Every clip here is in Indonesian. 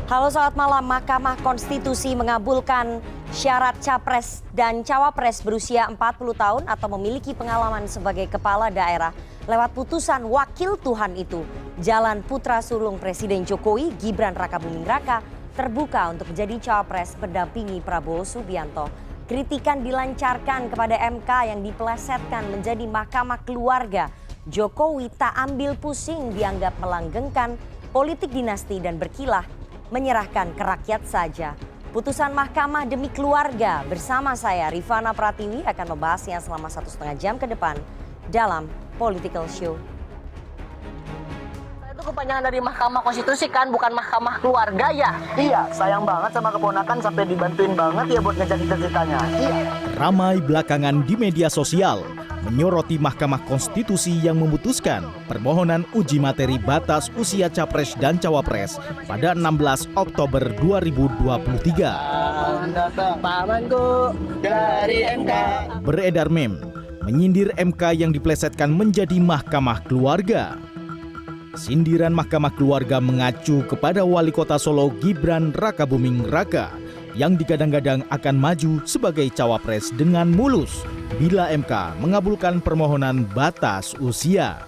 Halo, selamat malam. Mahkamah Konstitusi mengabulkan syarat capres dan cawapres berusia 40 tahun atau memiliki pengalaman sebagai kepala daerah lewat putusan wakil Tuhan itu. Jalan putra sulung Presiden Jokowi, Gibran Rakabuming Raka, terbuka untuk menjadi cawapres pendampingi Prabowo Subianto. Kritikan dilancarkan kepada MK yang dipelesetkan menjadi mahkamah keluarga. Jokowi tak ambil pusing, dianggap melanggengkan politik dinasti dan berkilah menyerahkan ke rakyat saja. Putusan mahkamah demi keluarga bersama saya Rifana Pratiwi akan membahasnya selama 1,5 jam ke depan dalam Political Show. Itu kepanjangan dari Mahkamah Konstitusi kan, bukan mahkamah keluarga ya? Iya, sayang banget sama keponakan sampai dibantuin banget ya buat ngejar cita-citanya. Iya. Ramai belakangan di media sosial menyoroti Mahkamah Konstitusi yang memutuskan permohonan uji materi batas usia capres dan cawapres pada 16 Oktober 2023. Pamanku dari MK. Beredar meme menyindir MK yang dipelesetkan menjadi mahkamah keluarga. Sindiran mahkamah keluarga mengacu kepada Wali Kota Solo Gibran Rakabuming Raka yang digadang-gadang akan maju sebagai cawapres dengan mulus bila MK mengabulkan permohonan batas usia.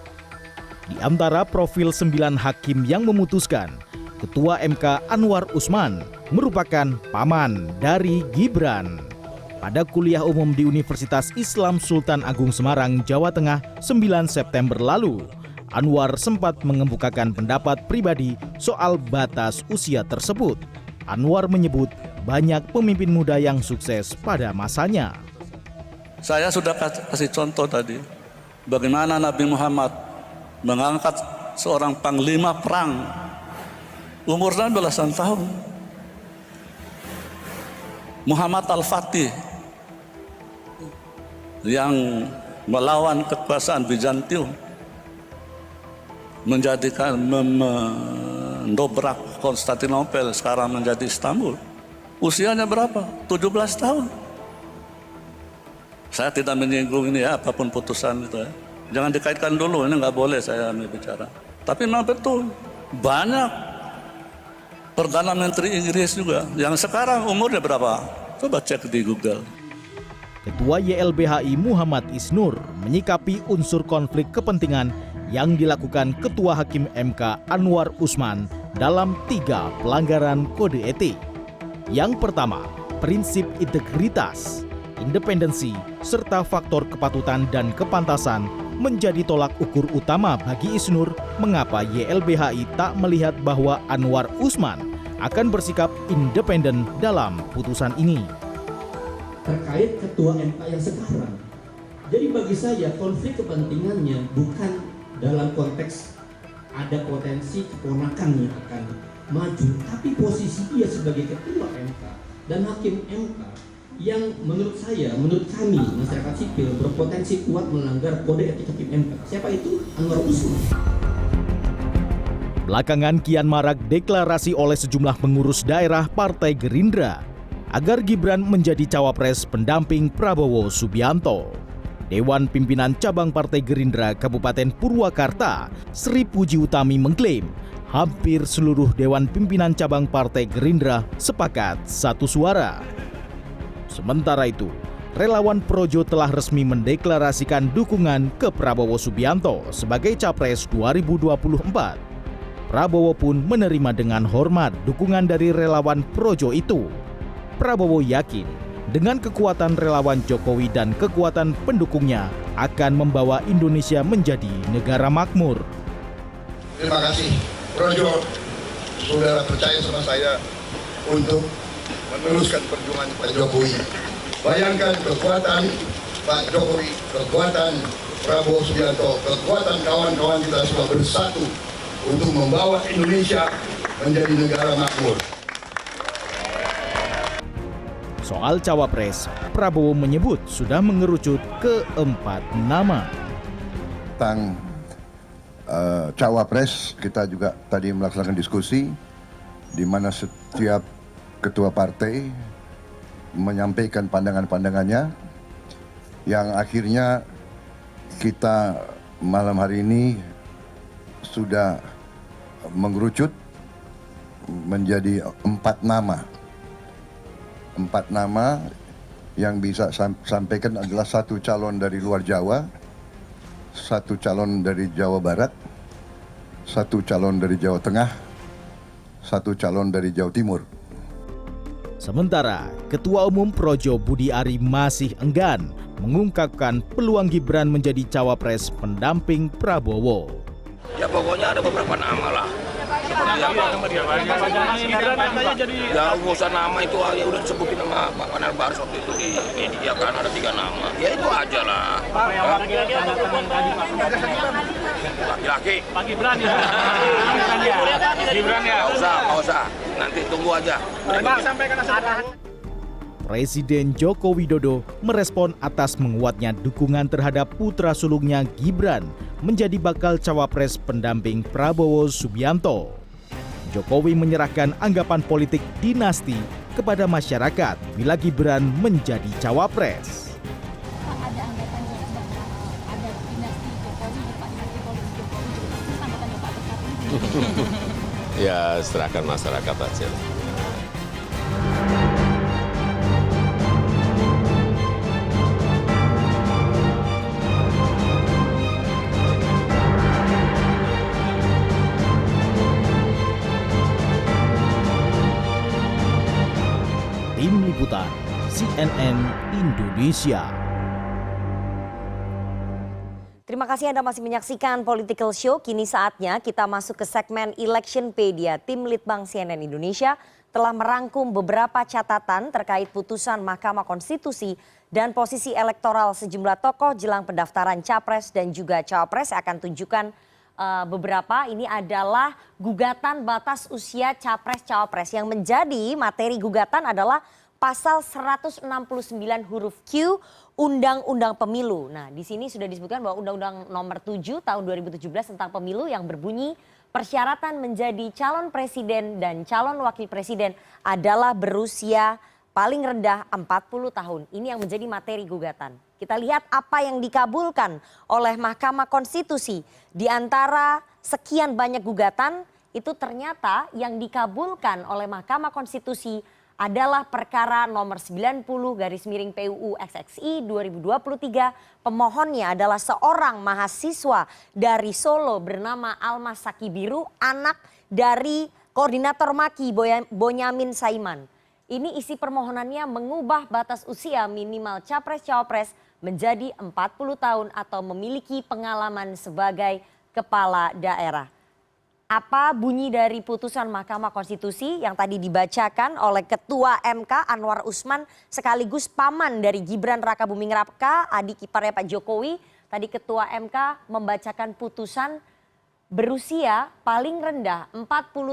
Di antara profil 9 hakim yang memutuskan, Ketua MK Anwar Usman merupakan paman dari Gibran. Pada kuliah umum di Universitas Islam Sultan Agung Semarang, Jawa Tengah 9 September lalu, Anwar sempat mengemukakan pendapat pribadi soal batas usia tersebut. Anwar menyebut banyak pemimpin muda yang sukses pada masanya. Saya sudah kasih contoh tadi, bagaimana Nabi Muhammad mengangkat seorang panglima perang umurnya belasan tahun. Muhammad Al-Fatih yang melawan kekuasaan Bizantium, mendobrak Konstantinopel, sekarang menjadi Istanbul. Usianya berapa? 17 tahun. Saya tidak menyinggung ini ya, apapun putusan itu ya. Jangan dikaitkan dulu, ini nggak boleh saya bicara. Tapi memang betul, banyak Perdana Menteri Inggris juga yang sekarang umurnya berapa? Coba cek di Google. Ketua YLBHI Muhammad Isnur menyikapi unsur konflik kepentingan yang dilakukan Ketua Hakim MK Anwar Usman dalam 3 pelanggaran kode etik. Yang pertama, prinsip integritas, independensi, serta faktor kepatutan dan kepantasan menjadi tolak ukur utama bagi Isnur mengapa YLBHI tak melihat bahwa Anwar Usman akan bersikap independen dalam putusan ini. Terkait Ketua MK yang sekarang, jadi bagi saya konflik kepentingannya bukan dalam konteks ada potensi keponakan yang akan maju, tapi posisi dia sebagai ketua MK dan hakim MK yang menurut saya, menurut kami masyarakat sipil berpotensi kuat melanggar kode etik hakim MK. Siapa itu? Anwar Usman. Belakangan kian marak deklarasi oleh sejumlah pengurus daerah Partai Gerindra agar Gibran menjadi cawapres pendamping Prabowo Subianto. Dewan Pimpinan Cabang Partai Gerindra Kabupaten Purwakarta, Sri Puji Utami mengklaim hampir seluruh Dewan Pimpinan Cabang Partai Gerindra sepakat satu suara. Sementara itu, relawan Projo telah resmi mendeklarasikan dukungan ke Prabowo Subianto sebagai Capres 2024. Prabowo pun menerima dengan hormat dukungan dari relawan Projo itu. Prabowo yakin dengan kekuatan relawan Jokowi dan kekuatan pendukungnya akan membawa Indonesia menjadi negara makmur. Terima kasih, Projo, saudara percaya sama saya untuk meneruskan perjuangan Pak Jokowi. Bayangkan kekuatan Pak Jokowi, kekuatan Prabowo Subianto, kekuatan kawan-kawan kita semua bersatu untuk membawa Indonesia menjadi negara makmur. Soal cawapres, Prabowo menyebut sudah mengerucut ke 4 nama. Tentang cawapres, kita juga tadi melaksanakan diskusi di mana setiap ketua partai menyampaikan pandangan-pandangannya yang akhirnya kita malam hari ini sudah mengerucut menjadi 4 nama. 4 nama yang bisa sampaikan adalah 1 calon dari luar Jawa, 1 calon dari Jawa Barat, 1 calon dari Jawa Tengah, 1 calon dari Jawa Timur. Sementara Ketua Umum Projo Budi Ari masih enggan mengungkapkan peluang Gibran menjadi cawapres pendamping Prabowo. Ya pokoknya ada beberapa nama lah. Seperti ya urusan nama itu ya udah disebutin sama Pak Panel Bars waktu itu di media kan ada 3 nama. Ya itu aja lah. Laki-laki. Pak Gibran ya. Gibran ya. Nggak usah. Nanti tunggu aja. Presiden Joko Widodo merespon atas menguatnya dukungan terhadap putra sulungnya Gibran menjadi bakal cawapres pendamping Prabowo Subianto. Jokowi menyerahkan anggapan politik dinasti kepada masyarakat bila Gibran menjadi cawapres. Ada anggapan ada dinasti Jokowi, Pak dinasti politik Jokowi, itu tanggapannya Pak Jokowi. Ya serahkan masyarakat aja. Tim Liputan CNN Indonesia. Terima kasih Anda masih menyaksikan Political Show. Kini saatnya kita masuk ke segmen Electionpedia. Tim Litbang CNN Indonesia telah merangkum beberapa catatan terkait putusan Mahkamah Konstitusi dan posisi elektoral sejumlah tokoh jelang pendaftaran Capres dan juga Cawapres. Saya akan tunjukkan beberapa. Ini adalah gugatan batas usia Capres-Cawapres. Yang menjadi materi gugatan adalah pasal 169 huruf Q Undang-Undang Pemilu. Nah, di sini sudah disebutkan bahwa Undang-Undang Nomor 7 Tahun 2017 tentang pemilu yang berbunyi persyaratan menjadi calon presiden dan calon wakil presiden adalah berusia paling rendah 40 tahun. Ini yang menjadi materi gugatan. Kita lihat apa yang dikabulkan oleh Mahkamah Konstitusi. Di antara sekian banyak gugatan, itu ternyata yang dikabulkan oleh Mahkamah Konstitusi adalah perkara nomor 90/PUU XXI 2023. Pemohonnya adalah seorang mahasiswa dari Solo bernama Almas Sakibiru, anak dari koordinator Maki Bonyamin Saiman. Ini isi permohonannya mengubah batas usia minimal Capres-Cawapres menjadi 40 tahun atau memiliki pengalaman sebagai kepala daerah. Apa bunyi dari putusan Mahkamah Konstitusi yang tadi dibacakan oleh Ketua MK Anwar Usman sekaligus paman dari Gibran Rakabuming Raka, adik iparnya Pak Jokowi. Tadi Ketua MK membacakan putusan berusia paling rendah 40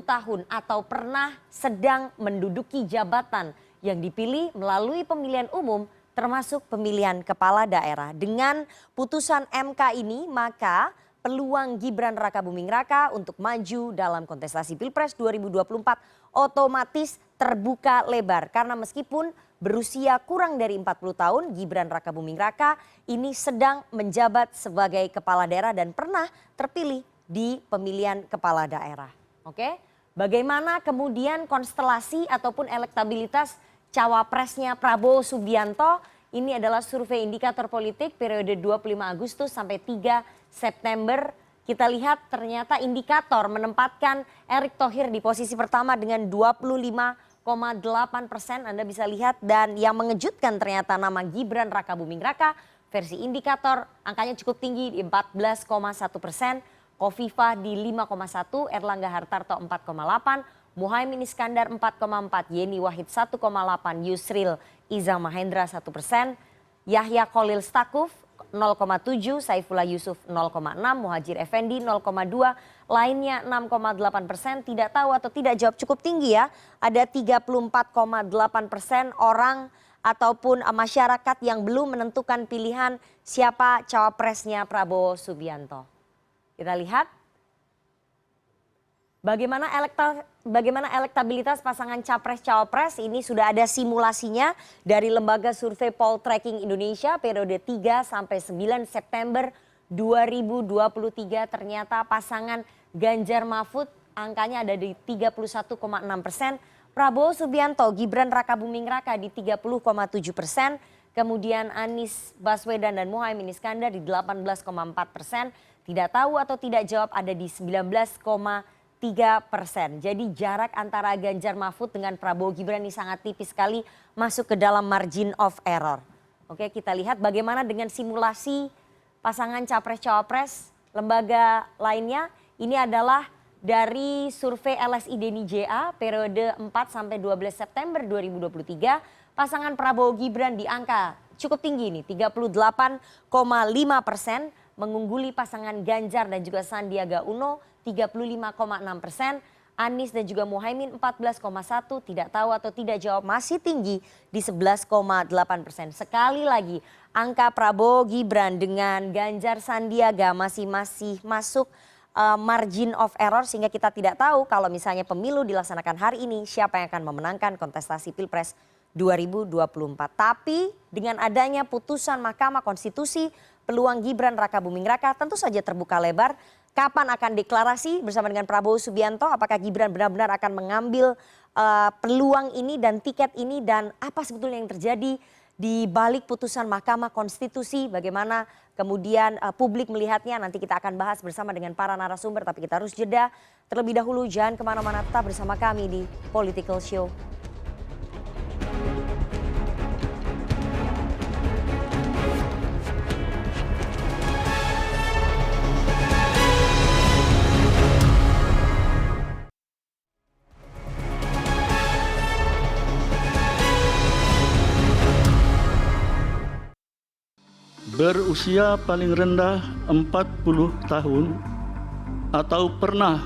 tahun atau pernah sedang menduduki jabatan yang dipilih melalui pemilihan umum termasuk pemilihan kepala daerah. Dengan putusan MK ini maka peluang Gibran Rakabuming Raka untuk maju dalam kontestasi Pilpres 2024 otomatis terbuka lebar. Karena meskipun berusia kurang dari 40 tahun, Gibran Rakabuming Raka ini sedang menjabat sebagai kepala daerah dan pernah terpilih di pemilihan kepala daerah. Oke, bagaimana kemudian konstelasi ataupun elektabilitas cawapresnya Prabowo Subianto? Ini adalah survei indikator politik periode 25 Agustus sampai 3 September. Kita lihat ternyata indikator menempatkan Erick Thohir di posisi pertama dengan 25,8%. Anda bisa lihat, dan yang mengejutkan ternyata nama Gibran Rakabuming Raka versi indikator angkanya cukup tinggi di 14,1%. Kofifah di 5,1, Erlangga Hartarto 4,8, Muhaimin Iskandar 4,4, Yeni Wahid 1,8, Yusril Iza Mahendra 1%, Yahya Khalil Stakuf 0,7, Saifullah Yusuf 0,6, Muhajir Effendi 0,2, lainnya 6,8%. Tidak tahu atau tidak jawab cukup tinggi ya. Ada 34,8% orang ataupun masyarakat yang belum menentukan pilihan siapa cawapresnya Prabowo Subianto. Kita lihat bagaimana elektabilitas pasangan Capres-Cawapres. Ini sudah ada simulasinya dari Lembaga Survei Poll Tracking Indonesia periode 3 sampai 9 September 2023. Ternyata pasangan Ganjar Mahfud angkanya ada di 31,6%. Prabowo Subianto, Gibran Rakabuming Raka di 30,7%. Kemudian Anies Baswedan dan Muhaimin Iskandar di 18,4%. Tidak tahu atau tidak jawab ada di 19,3%. Jadi jarak antara Ganjar Mahfud dengan Prabowo Gibran ini sangat tipis sekali masuk ke dalam margin of error. Oke, kita lihat bagaimana dengan simulasi pasangan capres-cawapres lembaga lainnya. Ini adalah dari survei LSI Deni JA periode 4 sampai 12 September 2023. Pasangan Prabowo Gibran di angka cukup tinggi nih, 38,5%, mengungguli pasangan Ganjar dan juga Sandiaga Uno 35,6%. Anies dan juga Muhaimin 14,1%, tidak tahu atau tidak jawab masih tinggi di 11,8%. Sekali lagi angka Prabowo Gibran dengan Ganjar Sandiaga masih masuk margin of error, sehingga kita tidak tahu kalau misalnya pemilu dilaksanakan hari ini siapa yang akan memenangkan kontestasi Pilpres 2024. Tapi dengan adanya putusan Mahkamah Konstitusi, peluang Gibran Rakabuming Raka tentu saja terbuka lebar. Kapan akan deklarasi bersama dengan Prabowo Subianto? Apakah Gibran benar-benar akan mengambil peluang ini dan tiket ini, dan apa sebetulnya yang terjadi di balik putusan Mahkamah Konstitusi? Bagaimana kemudian publik melihatnya? Nanti kita akan bahas bersama dengan para narasumber, tapi kita harus jeda terlebih dahulu. Jangan kemana-mana, tetap bersama kami di Political Show. Berusia paling rendah 40 tahun atau pernah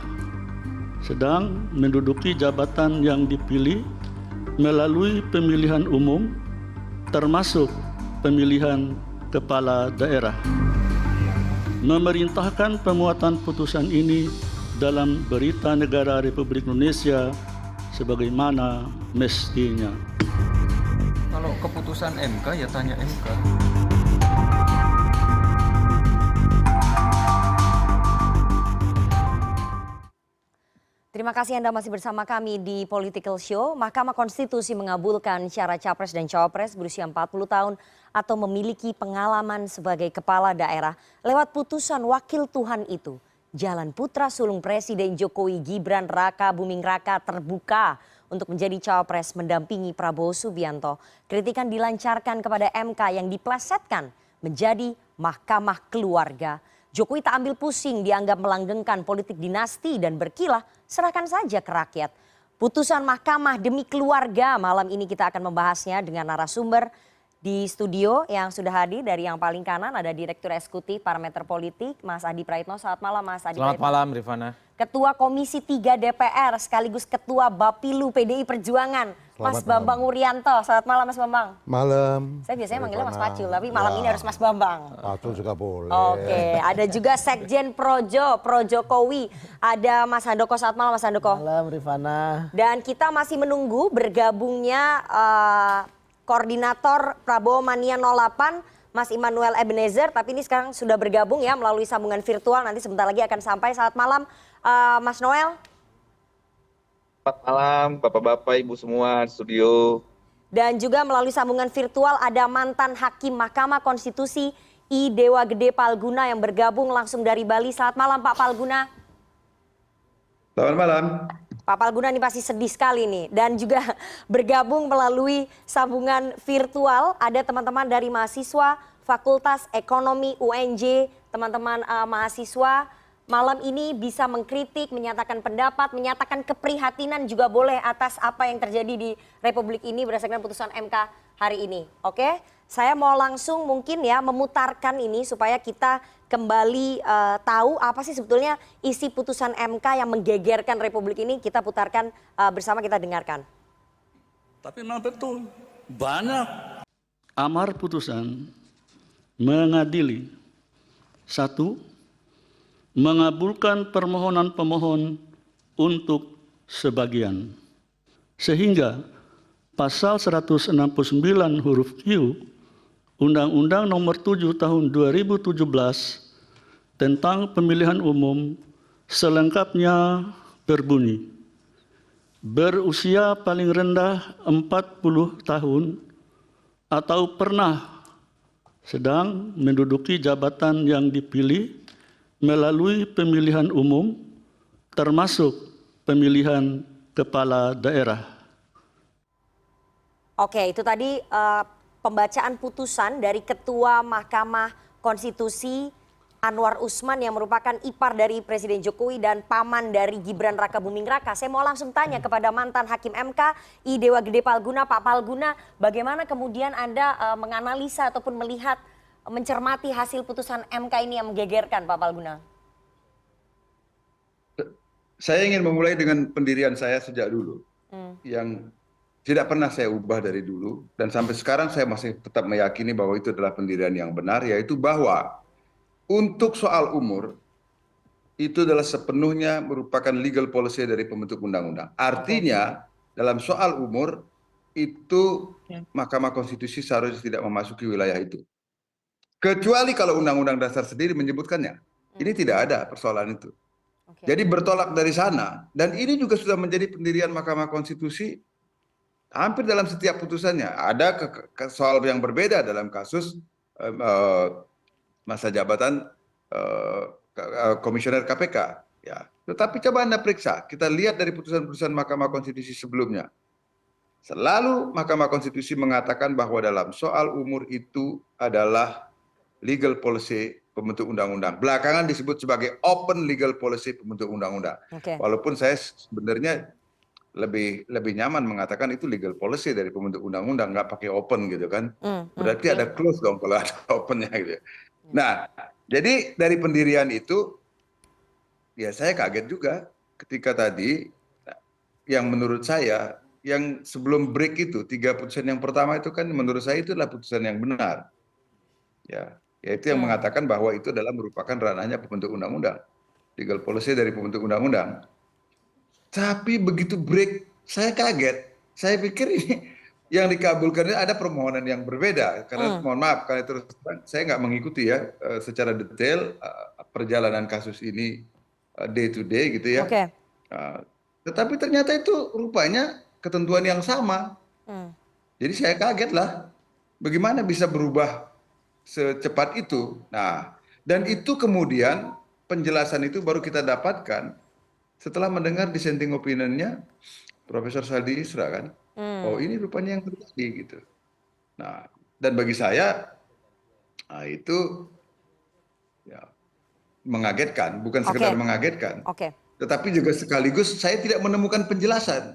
sedang menduduki jabatan yang dipilih melalui pemilihan umum termasuk pemilihan kepala daerah. Memerintahkan pemuatan putusan ini dalam Berita Negara Republik Indonesia sebagaimana mestinya. Kalau keputusan MK ya tanya MK. Terima kasih Anda masih bersama kami di Political Show. Mahkamah Konstitusi mengabulkan syarat capres dan cawapres berusia 40 tahun atau memiliki pengalaman sebagai kepala daerah. Lewat putusan wakil Tuhan itu, jalan putra sulung Presiden Jokowi Gibran Rakabuming Raka terbuka untuk menjadi cawapres mendampingi Prabowo Subianto. Kritikan dilancarkan kepada MK yang diplesetkan menjadi Mahkamah Keluarga. Jokowi tak ambil pusing, dianggap melanggengkan politik dinasti dan berkilah, serahkan saja ke rakyat. Putusan Mahkamah demi keluarga, malam ini kita akan membahasnya dengan narasumber di studio yang sudah hadir. Dari yang paling kanan ada Direktur Eksekutif Parameter Politik, Mas Adi Praitno. Selamat malam Mas Adi. Selamat malam Rifana. Ketua Komisi 3 DPR sekaligus Ketua Bapilu PDI Perjuangan, Mas Bambang Wuryanto. Selamat malam Mas Bambang. Malam. Saya biasanya manggilnya Mas Pacul, tapi malam ini harus Mas Bambang. Pacul juga boleh. Oke, ada juga Sekjen Pro-Jokowi, ada Mas Handoko. Selamat malam Mas Handoko. Malam Rifana. Dan kita masih menunggu bergabungnya Koordinator Prabowo Mania 08, Mas Immanuel Ebenezer, tapi ini sekarang sudah bergabung ya melalui sambungan virtual, nanti sebentar lagi akan sampai. Selamat malam Mas Noel. Selamat malam Bapak-Bapak Ibu semua di studio. Dan juga melalui sambungan virtual ada mantan Hakim Mahkamah Konstitusi I Dewa Gede Palguna yang bergabung langsung dari Bali. Selamat malam Pak Palguna. Selamat malam. Pak Palguna ini pasti sedih sekali nih. Dan juga bergabung melalui sambungan virtual ada teman-teman dari mahasiswa Fakultas Ekonomi UNJ, teman-teman mahasiswa malam ini bisa mengkritik, menyatakan pendapat, menyatakan keprihatinan juga boleh atas apa yang terjadi di Republik ini berdasarkan putusan MK hari ini. Oke, saya mau langsung mungkin ya memutarkan ini supaya kita kembali tahu apa sih sebetulnya isi putusan MK yang menggegerkan Republik ini. Kita putarkan bersama, kita dengarkan. Tapi memang betul, banyak amar putusan mengadili. Satu, mengabulkan permohonan pemohon untuk sebagian. Sehingga pasal 169 huruf Q Undang-Undang Nomor 7 Tahun 2017 tentang pemilihan umum selengkapnya berbunyi, berusia paling rendah 40 tahun atau pernah sedang menduduki jabatan yang dipilih melalui pemilihan umum termasuk pemilihan kepala daerah. Oke, itu tadi pembacaan putusan dari Ketua Mahkamah Konstitusi Anwar Usman yang merupakan ipar dari Presiden Jokowi dan paman dari Gibran Rakabuming Raka. Saya mau langsung tanya kepada mantan Hakim MK I Dewa Gede Palguna, Pak Palguna, bagaimana kemudian Anda menganalisa ataupun melihat, mencermati hasil putusan MK ini yang menggegerkan, Pak Palguna? Saya ingin memulai dengan pendirian saya sejak dulu, yang tidak pernah saya ubah dari dulu, dan sampai sekarang saya masih tetap meyakini bahwa itu adalah pendirian yang benar, yaitu bahwa untuk soal umur, itu adalah sepenuhnya merupakan legal policy dari pembentuk undang-undang. Artinya, dalam soal umur, itu Mahkamah Konstitusi seharusnya tidak memasuki wilayah itu. Kecuali kalau Undang-Undang Dasar sendiri menyebutkannya. Ini tidak ada persoalan itu. Jadi bertolak dari sana, dan ini juga sudah menjadi pendirian Mahkamah Konstitusi hampir dalam setiap putusannya. Ada soal yang berbeda dalam kasus masa jabatan komisioner KPK, ya. Tetapi coba Anda periksa, kita lihat dari putusan-putusan Mahkamah Konstitusi sebelumnya. Selalu Mahkamah Konstitusi mengatakan bahwa dalam soal umur itu adalah legal policy pembentuk undang-undang. Belakangan disebut sebagai open legal policy pembentuk undang-undang. Walaupun saya sebenarnya lebih nyaman mengatakan itu legal policy dari pembentuk undang-undang, nggak pakai open gitu kan. Berarti ada close dong kalau ada opennya gitu. Nah, jadi dari pendirian itu, ya saya kaget juga ketika tadi yang menurut saya, yang sebelum break itu, 3 putusan yang pertama itu kan menurut saya itu adalah putusan yang benar. Ya, yaitu yang mengatakan bahwa itu adalah merupakan ranahnya pembentuk undang-undang. Legal policy dari pembentuk undang-undang. Tapi begitu break, saya kaget. Saya pikir ini yang dikabulkan ada permohonan yang berbeda, karena mohon maaf karena terus saya nggak mengikuti ya secara detail perjalanan kasus ini day to day gitu ya. Tetapi ternyata itu rupanya ketentuan yang sama. Jadi saya kaget lah, bagaimana bisa berubah secepat itu. Nah, dan itu kemudian penjelasan itu baru kita dapatkan setelah mendengar dissenting opinion-nya Profesor Saldi Isra kan. Oh ini rupanya yang terjadi gitu. Nah, dan bagi saya itu ya, mengagetkan, bukan sekedar mengagetkan, tetapi juga sekaligus saya tidak menemukan penjelasan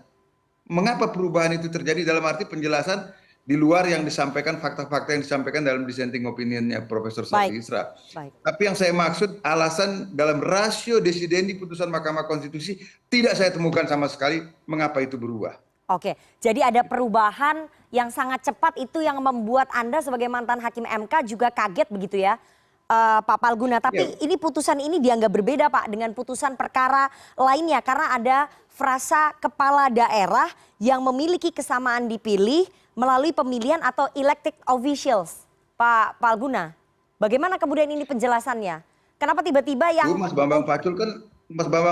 mengapa perubahan itu terjadi, dalam arti penjelasan di luar yang disampaikan, fakta-fakta yang disampaikan dalam dissenting opinion-nya Profesor Saldi Isra. Tapi yang saya maksud alasan dalam ratio decidendi putusan Mahkamah Konstitusi tidak saya temukan sama sekali mengapa itu berubah. Oke, jadi ada perubahan yang sangat cepat itu yang membuat Anda sebagai mantan Hakim MK juga kaget begitu ya, Pak Palguna. Tapi ini putusan ini dianggap berbeda Pak dengan putusan perkara lainnya karena ada frasa kepala daerah yang memiliki kesamaan dipilih melalui pemilihan atau elected officials. Pak Palguna, bagaimana kemudian ini penjelasannya? Kenapa tiba-tiba yang Mas Bambang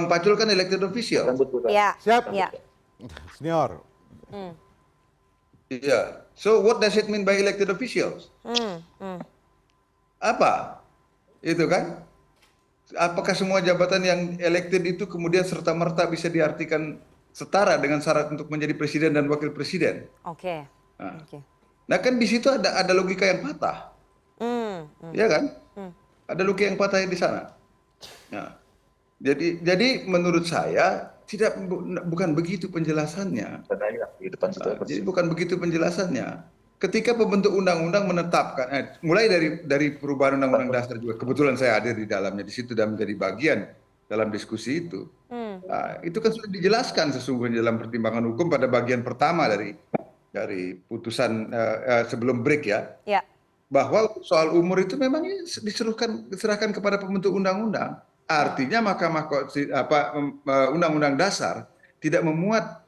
Pacul kan elected official. Ya, siap. Ya. Senior. Iya. So what does it mean by elected officials? Apa? Itu kan? Apakah semua jabatan yang elected itu kemudian serta-merta bisa diartikan setara dengan syarat untuk menjadi presiden dan wakil presiden? Nah kan di situ ada logika yang patah. Ya kan? Ada logika yang patah di sana. Nah, jadi menurut saya bukan begitu penjelasannya. Jadi bukan begitu penjelasannya. Ketika pembentuk undang-undang menetapkan, mulai dari perubahan undang-undang dasar juga, kebetulan saya hadir di dalamnya di situ dan menjadi bagian dalam diskusi itu. Itu kan sudah dijelaskan sesungguhnya dalam pertimbangan hukum pada bagian pertama dari putusan sebelum break ya. Bahwa soal umur itu memang diserahkan kepada pembentuk undang-undang. Artinya Undang-Undang Dasar tidak memuat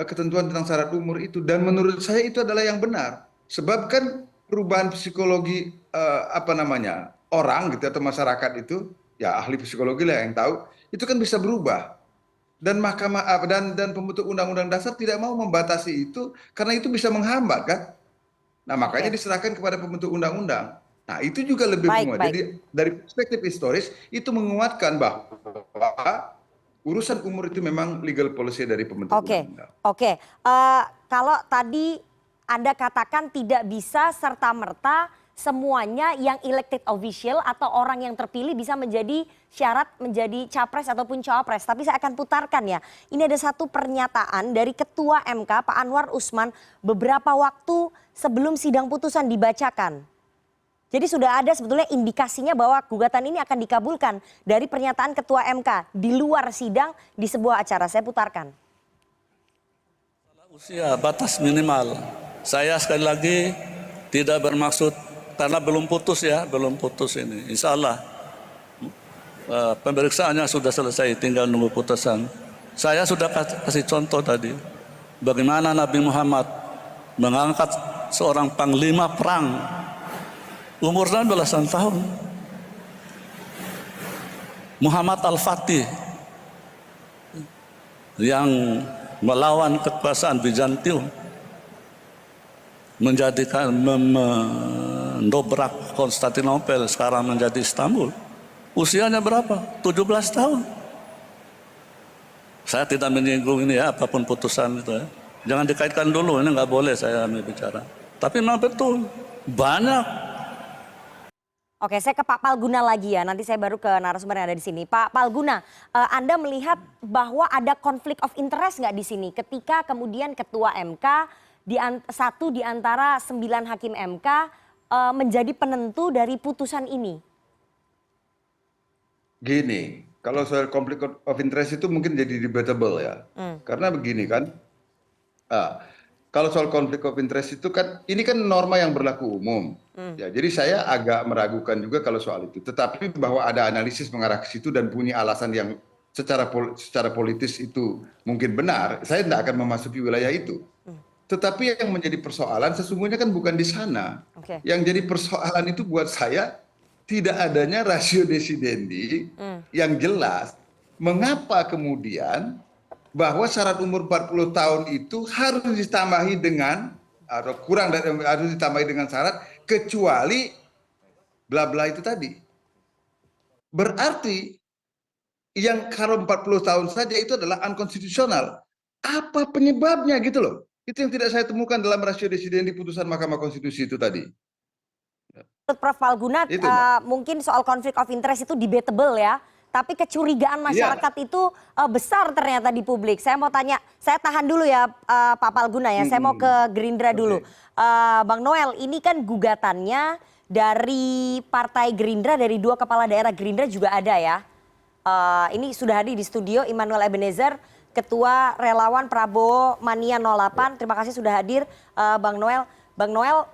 ketentuan tentang syarat umur itu, dan menurut saya itu adalah yang benar. Sebab kan perubahan psikologi orang gitu atau masyarakat itu, ya ahli psikologi lah yang tahu, itu kan bisa berubah. dan dan pembentuk undang-undang dasar tidak mau membatasi itu karena itu bisa menghambat kan. Nah, makanya diserahkan kepada pembentuk undang-undang. Nah, itu juga lebih menguat. Jadi dari perspektif historis itu menguatkan bahwa urusan umur itu memang legal policy dari pembentuk undang-undang. Oke. Kalau tadi Anda katakan tidak bisa serta-merta semuanya yang elected official atau orang yang terpilih bisa menjadi syarat menjadi capres ataupun cawapres. Tapi saya akan putarkan ya. Ini ada satu pernyataan dari Ketua MK Pak Anwar Usman beberapa waktu sebelum sidang putusan dibacakan. Jadi sudah ada sebetulnya indikasinya bahwa gugatan ini akan dikabulkan dari pernyataan Ketua MK di luar sidang di sebuah acara. Saya putarkan. Usia batas minimal. Saya sekali lagi tidak bermaksud karena belum putus ya, belum putus ini. Insya Allah pemeriksaannya sudah selesai, tinggal nunggu putusan. Saya sudah kasih contoh tadi, bagaimana Nabi Muhammad mengangkat seorang panglima perang umur 19 tahun. Muhammad Al-Fatih yang melawan kekuasaan Bizantium, mendobrak Konstantinopel, sekarang menjadi Istanbul. Usianya berapa? 17 tahun. Saya tidak menyinggung ini ya, apapun putusan itu ya. Jangan dikaitkan dulu, ini nggak boleh saya bicara. Tapi memang betul, banyak. Oke, saya ke Pak Palguna lagi ya, nanti saya baru ke narasumber yang ada di sini. Pak Palguna, Anda melihat bahwa ada konflik of interest nggak di sini ketika kemudian Ketua MK, satu di antara 9 hakim MK menjadi penentu dari putusan ini? Gini, kalau soal konflik of interest itu mungkin jadi debatable ya. Karena begini kan, kalau soal konflik of interest itu kan, ini kan norma yang berlaku umum. Ya, jadi saya agak meragukan juga kalau soal itu. Tetapi bahwa ada analisis mengarah ke situ dan punya alasan yang secara politis itu mungkin benar, saya tidak akan memasuki wilayah itu. Tetapi yang menjadi persoalan sesungguhnya kan bukan di sana. Yang jadi persoalan itu buat saya tidak adanya rasio desidendi yang jelas. Mengapa kemudian bahwa syarat umur 40 tahun itu harus ditambahi dengan atau kurang dari harus ditambahi dengan syarat kecuali bla bla itu tadi. Berarti yang kalau 40 tahun saja itu adalah unkonstitusional. Apa penyebabnya gitu loh. Itu yang tidak saya temukan dalam rasio desidendi putusan Mahkamah Konstitusi itu tadi. Menurut Prof. Palguna, mungkin soal konflik of interest itu debatable ya. Tapi kecurigaan masyarakat itu besar ternyata di publik. Saya mau tanya, saya tahan dulu ya Pak Palguna ya. Saya mau ke Gerindra dulu. Bang Noel, ini kan gugatannya dari Partai Gerindra, dari 2 kepala daerah Gerindra juga ada ya. Ini sudah hadir di studio Immanuel Ebenezer, Ketua Relawan Prabowo Mania 08. Terima kasih sudah hadir Bang Noel. Bang Noel,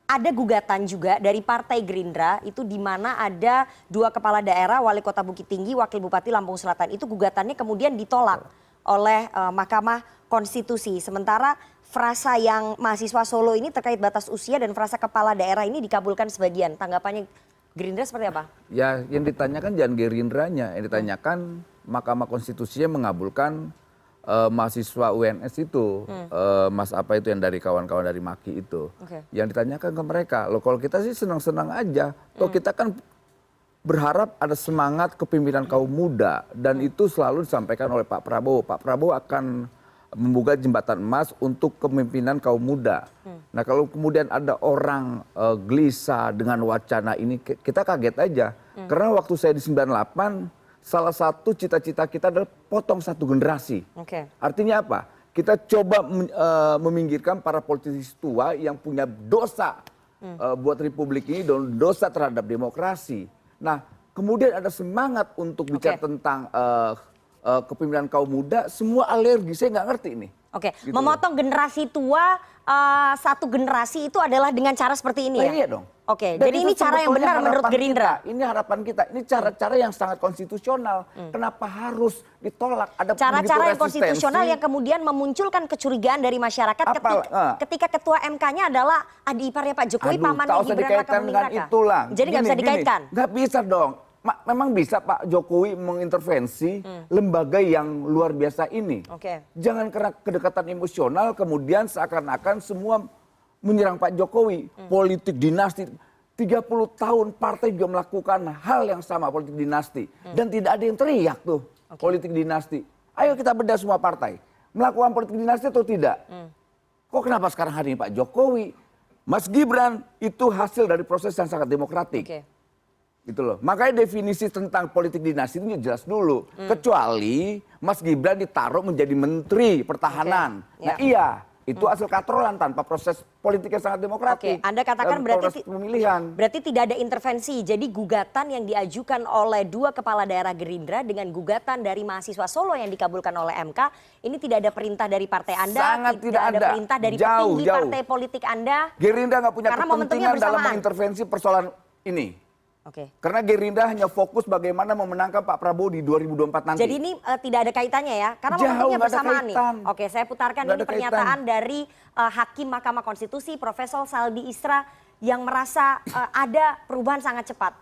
ada gugatan juga dari Partai Gerindra itu di mana ada 2 kepala daerah, Wali Kota Bukit Tinggi, Wakil Bupati Lampung Selatan. Itu gugatannya kemudian ditolak oleh Mahkamah Konstitusi. Sementara frasa yang mahasiswa Solo ini terkait batas usia dan frasa kepala daerah ini dikabulkan sebagian. Tanggapannya Gerindra seperti apa? Ya, yang ditanyakan jangan Gerindranya, yang ditanyakan Mahkamah Konstitusinya mengabulkan mahasiswa UNS itu, Mas apa itu yang dari kawan-kawan dari Maki itu, yang ditanyakan ke mereka. Loh, kalau kita sih senang-senang aja, toh kita kan berharap ada semangat kepemimpinan kaum muda dan itu selalu disampaikan oleh Pak Prabowo. Pak Prabowo akan membuka jembatan emas untuk kepemimpinan kaum muda. Nah, kalau kemudian ada orang gelisah dengan wacana ini, kita kaget aja. Karena waktu saya di 98 salah satu cita-cita kita adalah potong 1 generasi. Artinya apa? Kita coba meminggirkan para politisi tua yang punya dosa buat republik ini dan dosa terhadap demokrasi. Nah, kemudian ada semangat untuk bicara tentang kepemimpinan kaum muda, semua alergi, saya nggak ngerti ini. Gitu memotong generasi tua 1 generasi itu adalah dengan cara seperti ini ya? Iya dong. Jadi ini cara yang benar menurut Gerindra? Ini harapan kita, ini cara-cara yang sangat konstitusional. Kenapa harus ditolak? Ada cara-cara yang konstitusional yang kemudian memunculkan kecurigaan dari masyarakat ketika Ketua MK-nya adalah adik iparnya Pak Jokowi, pamannya Gibran Raka Buming Raka. Itulah. Jadi nggak bisa dikaitkan? Nggak bisa dong. memang bisa Pak Jokowi mengintervensi lembaga yang luar biasa ini. Jangan karena kedekatan emosional kemudian seakan-akan semua menyerang Pak Jokowi. Politik dinasti, 30 tahun partai juga melakukan hal yang sama, politik dinasti. Dan tidak ada yang teriak tuh, politik dinasti. Ayo kita bedah semua partai. Melakukan politik dinasti atau tidak? Kok kenapa sekarang hari ini Pak Jokowi? Mas Gibran itu hasil dari proses yang sangat demokratik. Gitu loh. Makanya definisi tentang politik dinasti itu jelas dulu. Kecuali Mas Gibran ditaruh menjadi menteri pertahanan. Nah iya, itu hasil katrolan tanpa proses politik yang sangat demokratik. Anda katakan berarti tidak ada intervensi. Jadi gugatan yang diajukan oleh 2 kepala daerah Gerindra dengan gugatan dari mahasiswa Solo yang dikabulkan oleh MK, ini tidak ada perintah dari partai Anda, tidak ada perintah dari petinggi partai politik Anda. Gerindra nggak punya kepentingan dalam mengintervensi persoalan ini. Karena Gerindra hanya fokus bagaimana memenangkan Pak Prabowo di 2024 nanti. Jadi ini tidak ada kaitannya ya? Karena momentumnya bersamaan nih. Oke, saya putarkan ini pernyataan dari Hakim Mahkamah Konstitusi Profesor Saldi Isra yang merasa ada perubahan sangat cepat.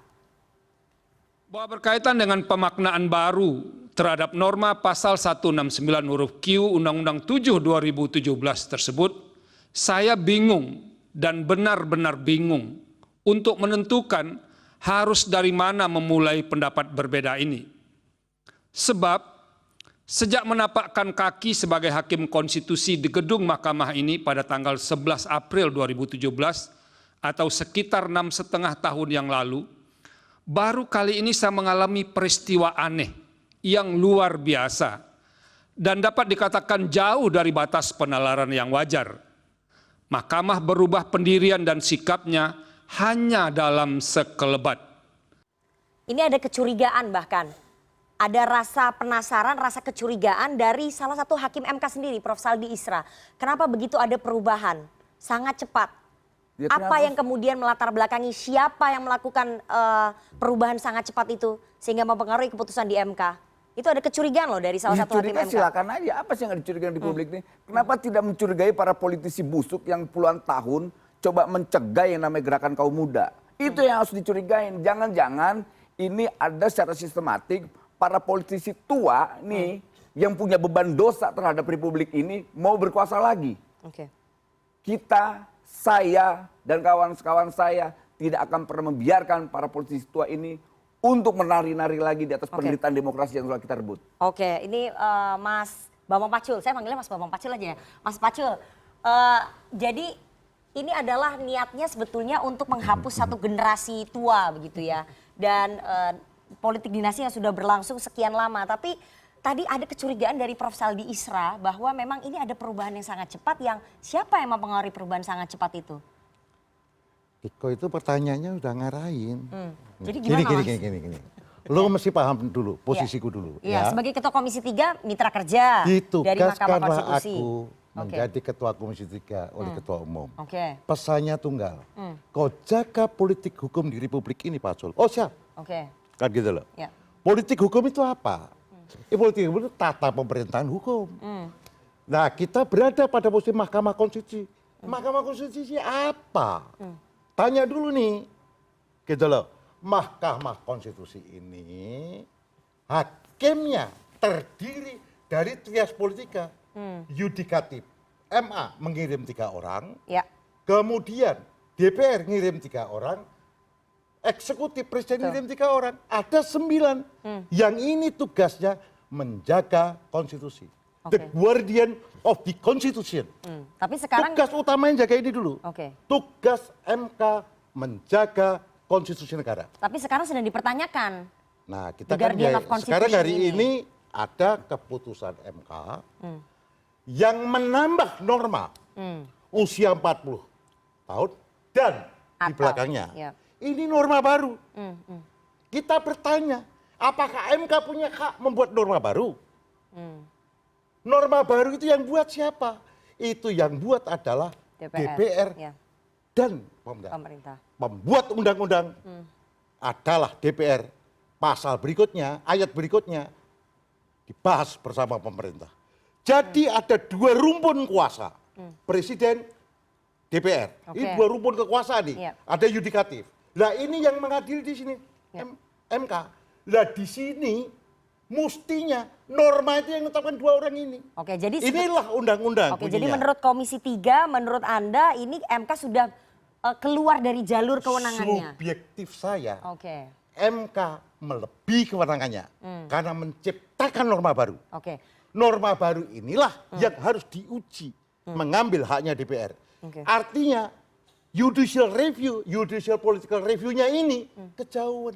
Bahwa berkaitan dengan pemaknaan baru terhadap norma pasal 169 huruf Q Undang-Undang 7 2017 tersebut, saya bingung dan benar-benar bingung untuk menentukan harus dari mana memulai pendapat berbeda ini. Sebab sejak menapakkan kaki sebagai hakim konstitusi di gedung mahkamah ini pada tanggal 11 April 2017 atau sekitar 6,5 tahun yang lalu, baru kali ini saya mengalami peristiwa aneh yang luar biasa dan dapat dikatakan jauh dari batas penalaran yang wajar. Mahkamah berubah pendirian dan sikapnya hanya dalam sekelebat. Ini ada kecurigaan bahkan. Ada rasa penasaran, rasa kecurigaan dari salah satu hakim MK sendiri, Prof. Saldi Isra. Kenapa begitu ada perubahan? Sangat cepat. Apa yang kemudian melatar belakangi siapa yang melakukan perubahan sangat cepat itu sehingga mempengaruhi keputusan di MK? Itu ada kecurigaan loh dari salah satu hakim MK. Silakan aja, apa sih yang dicurigai di publik ini? Kenapa tidak mencurigai para politisi busuk yang puluhan tahun coba mencegah yang namanya gerakan kaum muda? Itu yang harus dicurigain. Jangan-jangan ini ada secara sistematik para politisi tua nih yang punya beban dosa terhadap republik ini mau berkuasa lagi. Kita, saya, dan kawan-kawan saya tidak akan pernah membiarkan para politisi tua ini untuk menari-nari lagi di atas penderitaan demokrasi yang telah kita rebut. Ini Mas Bambang Pacul, saya panggilnya Mas Bambang Pacul aja ya. Mas Pacul, jadi ini adalah niatnya sebetulnya untuk menghapus satu generasi tua begitu ya. Dan politik dinasti yang sudah berlangsung sekian lama. Tapi tadi ada kecurigaan dari Prof. Saldi Isra bahwa memang ini ada perubahan yang sangat cepat yang siapa yang mempengaruhi perubahan sangat cepat itu? Iko itu pertanyaannya udah ngarahin. Jadi gimana gini. Lo mesti paham dulu, posisiku dulu. Iya, sebagai Ketua Komisi 3 mitra kerja dari Mahkamah Konstitusi. Aku menjadi Ketua Komisi 3 oleh Ketua Umum. Pesannya tunggal. Kau jaga politik hukum di Republik ini Pak Sul. Oh siap. Kan gitu loh. Politik hukum itu apa? Politik hukum itu tata pemerintahan hukum. Nah kita berada pada posisi Mahkamah Konstitusi. Mahkamah Konstitusi apa? Tanya dulu nih. Gitu loh. Mahkamah Konstitusi ini hakimnya terdiri dari trias politika. Yudikatif, MA mengirim 3 orang, kemudian DPR ngirim 3 orang, eksekutif presiden ngirim 3 orang, ada 9. Yang ini tugasnya menjaga konstitusi. The guardian of the constitution. Tapi sekarang tugas utamanya jaga ini dulu. Tugas MK menjaga konstitusi negara. Tapi sekarang sedang dipertanyakan. Nah kita kan sekarang hari ini ada keputusan MK yang menambah norma usia 40 tahun dan di belakangnya. Ini norma baru. Kita bertanya, apakah MK punya hak membuat norma baru? Norma baru itu yang buat siapa? Itu yang buat adalah DPR dan pemerintah. Pembuat undang-undang adalah DPR. Pasal berikutnya, ayat berikutnya dibahas bersama pemerintah. Jadi ada 2 rumpun kuasa, presiden, DPR. Ini 2 rumpun kekuasaan nih. Ada yudikatif. Nah ini yang mengadili di sini MK. Lah di sini mustinya norma itu yang menetapkan 2 orang ini. Oke, jadi inilah undang-undang. Oke, jadi menurut Komisi 3, menurut Anda ini MK sudah keluar dari jalur kewenangannya. Subjektif saya. Oke. MK melebihi kewenangannya karena menciptakan norma baru. Oke. Norma baru inilah yang harus diuji, mengambil haknya DPR. Artinya judicial review, judicial political review-nya ini kejauhan,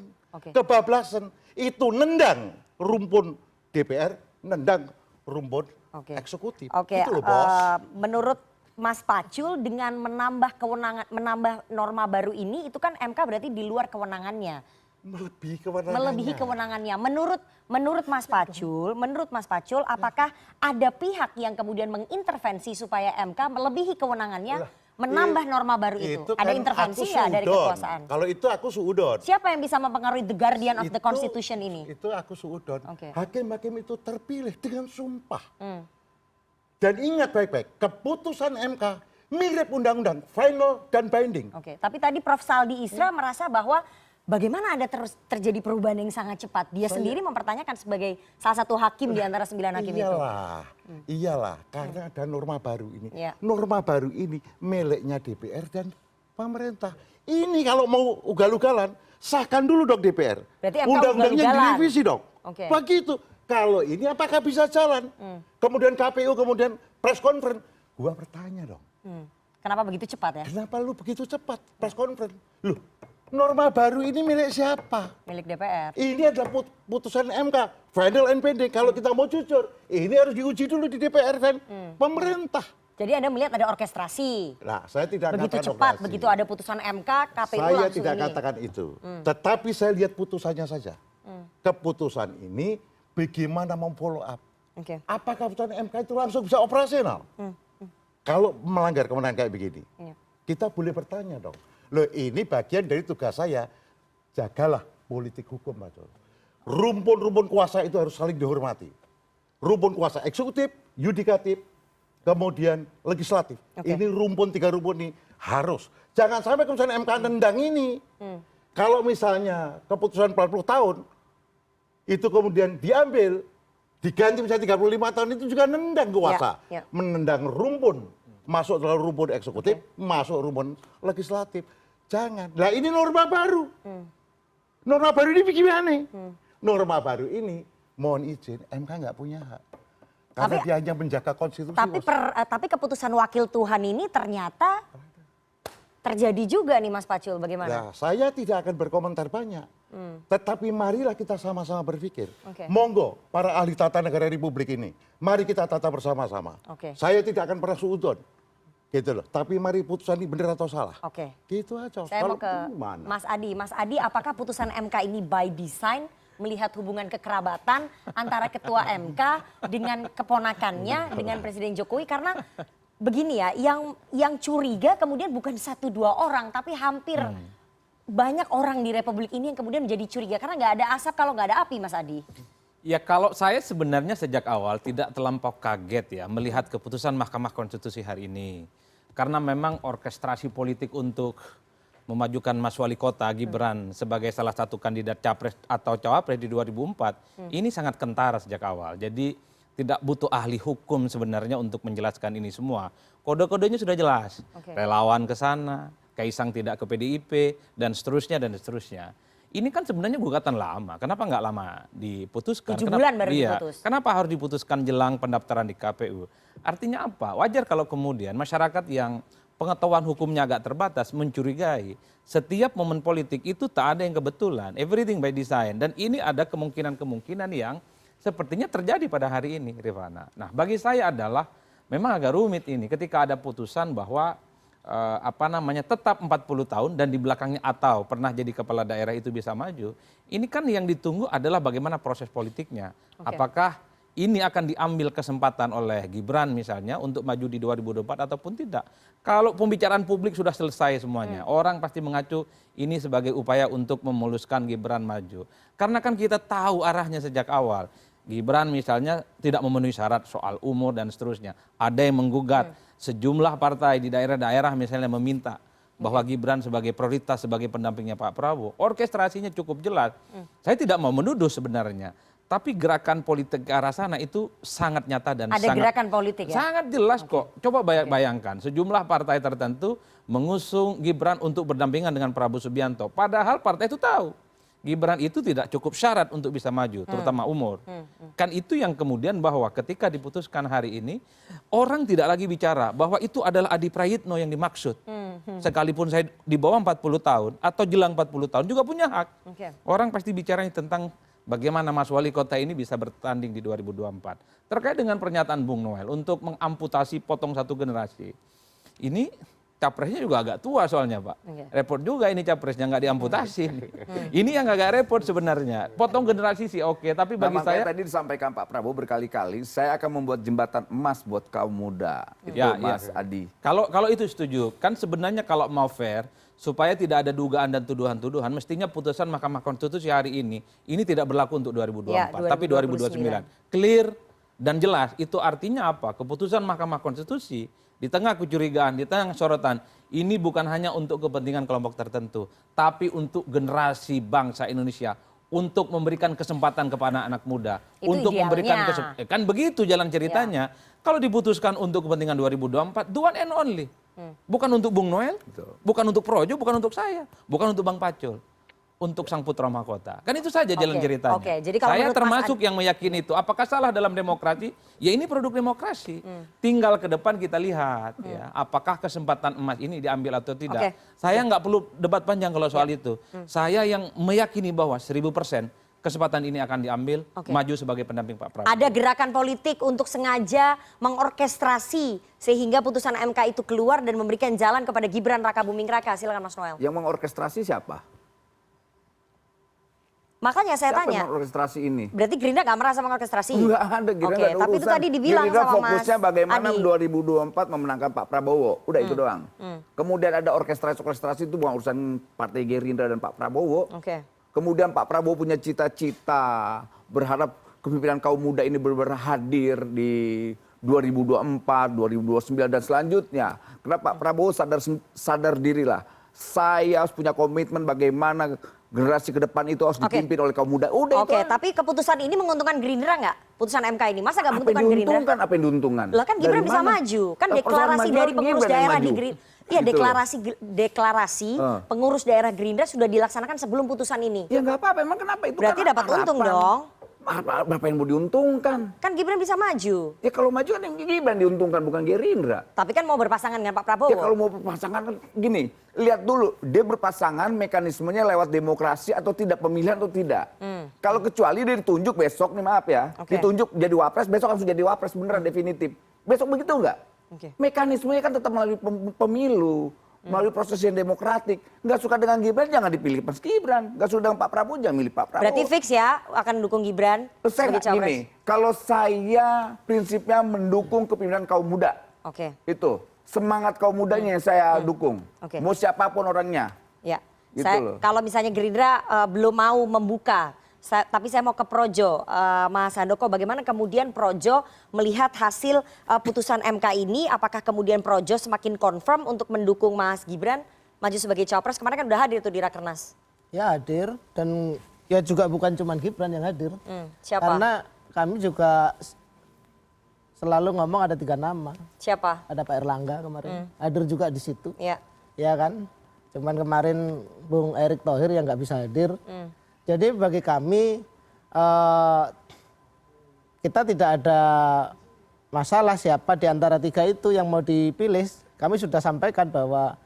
kebablasan. Itu nendang rumpun DPR, nendang rumpun eksekutif. Oke, itu loh, Bos. Menurut Mas Pacul dengan menambah kewenangan, menambah norma baru ini, itu kan MK berarti di luar kewenangannya. Melebihi kewenangannya. Menurut Mas Pacul, apakah ada pihak yang kemudian mengintervensi supaya MK melebihi kewenangannya, menambah norma baru itu? Ada kan intervensi nggak dari kekuasaan? Kalau itu aku suudon. Siapa yang bisa mempengaruhi the guardian of the constitution ini? Itu aku suudon. Hakim-hakim itu terpilih dengan sumpah. Dan ingat baik-baik, keputusan MK mirip undang-undang, final dan binding. Oke, tapi tadi Prof. Saldi Isra merasa bahwa bagaimana ada terjadi perubahan yang sangat cepat. Dia sendiri mempertanyakan sebagai salah satu hakim di antara 9 hakim itu. Iyalah, karena ada norma baru ini. Norma baru ini miliknya DPR dan pemerintah. Ini kalau mau ugal-ugalan, sahkan dulu dong DPR. Berarti Undang-undangnya direvisi dong. Begitu. Kalau ini apakah bisa jalan? Kemudian KPU, kemudian press conference. Gua bertanya dong. Kenapa begitu cepat ya? Kenapa lu begitu cepat press conference? Loh, norma baru ini milik siapa? Milik DPR. Ini adalah putusan MK, final and pending. Kalau kita mau jujur, ini harus diuji dulu di DPR kan, pemerintah. Jadi Anda melihat ada orkestrasi. Nah, saya tidak begitu katakan cepat, orkestrasi. Begitu ada putusan MK, KPU saya langsung tidak ini. katakan itu. Tetapi saya lihat putusannya saja. Keputusan ini bagaimana memfollow up. Apakah putusan MK itu langsung bisa operasional? Kalau melanggar kewenangan kayak begini, kita boleh bertanya dong. Loh, ini bagian dari tugas saya, jagalah politik hukum, Mas. Rumpun-rumpun kuasa itu harus saling dihormati. Rumpun kuasa eksekutif, yudikatif, kemudian legislatif. Ini rumpun, 3 rumpun ini harus. Jangan sampai keputusan MK nendang ini. Kalau misalnya keputusan 40 tahun, itu kemudian diambil, diganti misalnya 35 tahun, itu juga nendang kuasa. Menendang rumpun, masuk dalam rumpun eksekutif, masuk rumpun legislatif. Jangan. Nah ini norma baru. Norma baru ini bagaimana? Norma baru ini, mohon izin, MK nggak punya hak. Karena dia hanya menjaga konstitusi. Tapi keputusan wakil Tuhan ini ternyata terjadi juga nih Mas Pacul, bagaimana? Nah, saya tidak akan berkomentar banyak. Tetapi marilah kita sama-sama berpikir. Monggo para ahli tata negara Republik ini, mari kita tata bersama-sama. Saya tidak akan pernah suudon. Gitu loh. Tapi mari putusan ini benar atau salah. Gitu aja. Saya mau ke Mas Adi. Mas Adi, apakah putusan MK ini by design melihat hubungan kekerabatan antara ketua MK dengan keponakannya, dengan Presiden Jokowi? Karena begini ya, yang curiga kemudian bukan 1-2 orang, tapi hampir banyak orang di Republik ini yang kemudian menjadi curiga. Karena nggak ada asap kalau nggak ada api, Mas Adi. Ya kalau saya sebenarnya sejak awal tidak terlampau kaget ya melihat keputusan Mahkamah Konstitusi hari ini. Karena memang orkestrasi politik untuk memajukan Mas Wali Kota Gibran sebagai salah satu kandidat capres atau cawapres di 2004 ini sangat kentara sejak awal. Jadi tidak butuh ahli hukum sebenarnya untuk menjelaskan ini semua. Kode-kodenya sudah jelas. Relawan ke sana, Kaisang tidak ke PDIP dan seterusnya dan seterusnya. Ini kan sebenarnya gugatan lama. Kenapa nggak lama diputuskan? 7 bulan baru diputus. Kenapa harus diputuskan jelang pendaftaran di KPU? Artinya apa? Wajar kalau kemudian masyarakat yang pengetahuan hukumnya agak terbatas mencurigai setiap momen politik itu tak ada yang kebetulan. Everything by design. Dan ini ada kemungkinan-kemungkinan yang sepertinya terjadi pada hari ini, Rifana. Nah, bagi saya adalah memang agak rumit ini ketika ada putusan bahwa tetap 40 tahun dan di belakangnya atau pernah jadi kepala daerah itu bisa maju. Ini kan yang ditunggu adalah bagaimana proses politiknya. Apakah ini akan diambil kesempatan oleh Gibran misalnya untuk maju di 2024 ataupun tidak. Kalau pembicaraan publik sudah selesai semuanya, orang pasti mengacu ini sebagai upaya untuk memuluskan Gibran maju. Karena kan kita tahu arahnya sejak awal. Gibran misalnya tidak memenuhi syarat soal umur dan seterusnya. Ada yang menggugat. Sejumlah partai di daerah-daerah misalnya meminta bahwa Gibran sebagai prioritas sebagai pendampingnya Pak Prabowo. Orkestrasinya cukup jelas. Saya tidak mau menuduh sebenarnya, tapi gerakan politik ke arah sana itu sangat nyata dan Ada gerakan politik ya? sangat jelas kok. Coba bayangkan sejumlah partai tertentu mengusung Gibran untuk berdampingan dengan Prabowo Subianto. Padahal partai itu tahu Gibran itu tidak cukup syarat untuk bisa maju, terutama umur. Kan itu yang kemudian bahwa ketika diputuskan hari ini, orang tidak lagi bicara bahwa itu adalah Adi Prayitno yang dimaksud. Sekalipun saya di bawah 40 tahun atau jelang 40 tahun juga punya hak. Orang pasti bicaranya tentang bagaimana Mas Wali Kota ini bisa bertanding di 2024. Terkait dengan pernyataan Bung Noel untuk mengamputasi potong satu generasi. Ini capresnya juga agak tua soalnya Pak. Repot juga ini capresnya nggak diamputasi. Ini yang agak repot sebenarnya. Potong generasi sih oke, tapi bagi saya tadi disampaikan Pak Prabowo berkali-kali, saya akan membuat jembatan emas buat kaum muda. Itu Mas Adi. Kalau itu setuju, kan sebenarnya kalau mau fair, supaya tidak ada dugaan dan tuduhan-tuduhan, mestinya putusan Mahkamah Konstitusi hari ini tidak berlaku untuk 2024, tapi 2029. Clear dan jelas, itu artinya apa? Keputusan Mahkamah Konstitusi di tengah kecurigaan, di tengah sorotan, ini bukan hanya untuk kepentingan kelompok tertentu, tapi untuk generasi bangsa Indonesia, untuk memberikan kesempatan kepada anak muda, Itu untuk memberikan idealnya. kan begitu jalan ceritanya. Kalau diputuskan untuk kepentingan 2024, the one and only. Bukan untuk Bung Noel, bukan untuk Projo, bukan untuk saya, bukan untuk Bang Pacul. Untuk sang putra mahkota. Kan itu saja jalan ceritanya. Jadi kalau saya menurut termasuk yang meyakini itu. Apakah salah dalam demokrasi? Ya ini produk demokrasi. Tinggal ke depan kita lihat ya, apakah kesempatan emas ini diambil atau tidak. Saya nggak perlu debat panjang kalau soal itu. Saya yang meyakini bahwa 1000% kesempatan ini akan diambil, maju sebagai pendamping Pak Prabowo. Ada gerakan politik untuk sengaja mengorkestrasi sehingga putusan MK itu keluar dan memberikan jalan kepada Gibran Rakabuming Raka. Silakan Mas Noel. Yang mengorkestrasi siapa? Makanya saya Siapa tanya. yang mengorkestrasi ini? Berarti Gerindra nggak merasa mengorkestrasi? Enggak ada, Gerindra nggak ada tapi itu urusan. tadi dibilang Gerindra sama Mas fokusnya bagaimana Adi. 2024 memenangkan Pak Prabowo. Udah itu doang. Kemudian ada orkestrasi itu bukan urusan Partai Gerindra dan Pak Prabowo. Kemudian Pak Prabowo punya cita-cita berharap kepemimpinan kaum muda ini benar-benar hadir di 2024, 2029 dan selanjutnya. Karena Pak Prabowo sadar dirilah. Saya harus punya komitmen bagaimana generasi ke depan itu harus dipimpin oleh kaum muda. Udah itu. Tapi keputusan ini menguntungkan Gerindra nggak? Putusan MK ini masa nggak menguntungkan Gerindra? Apa yang diuntungkan? Lah kan Gibran bisa maju. Kan deklarasi dari pengurus daerah di Gerindra. Iya, deklarasi pengurus daerah Gerindra sudah dilaksanakan sebelum putusan ini. Ya nggak apa-apa, emang kenapa itu? Berarti dapat untung dong. Apa yang mau diuntungkan? Kan Gibran bisa maju. Ya kalau maju kan yang Gibran diuntungkan, bukan Gerindra. Tapi kan mau berpasangan dengan Pak Prabowo. Ya kalau mau berpasangan kan gini, lihat dulu dia berpasangan mekanismenya lewat demokrasi atau tidak, pemilihan atau tidak. Kalau kecuali dia ditunjuk besok nih, maaf ya, ditunjuk jadi wapres, besok langsung jadi wapres beneran definitif. Besok begitu enggak? Mekanismenya kan tetap melalui pemilu, melalui proses yang demokratik. Nggak suka dengan Gibran, jangan dipilih Mas Gibran. Nggak suka dengan Pak Prabowo, jangan milih Pak Prabowo. Berarti fix ya akan mendukung Gibran sebagai cawapres. Gini, kalau saya prinsipnya mendukung kepemimpinan kaum muda. Itu semangat kaum mudanya yang saya dukung. Mau siapapun orangnya. Ya. Gitu kalau misalnya Gerindra belum mau membuka, tapi saya mau ke Projo, Mas Handoko, bagaimana kemudian Projo melihat hasil putusan MK ini? Apakah kemudian Projo semakin confirm untuk mendukung Mas Gibran maju sebagai cawapres? Kemarin kan udah hadir tuh di Rakernas. Ya hadir, dan ya juga bukan cuma Gibran yang hadir. Siapa? Karena kami juga selalu ngomong ada 3 nama. Siapa? Ada Pak Erlangga kemarin, hadir juga di situ. Ya kan? Cuman kemarin Bung Erick Thohir yang nggak bisa hadir. Jadi bagi kami kita tidak ada masalah siapa di antara 3 itu yang mau dipilih. Kami sudah sampaikan bahwa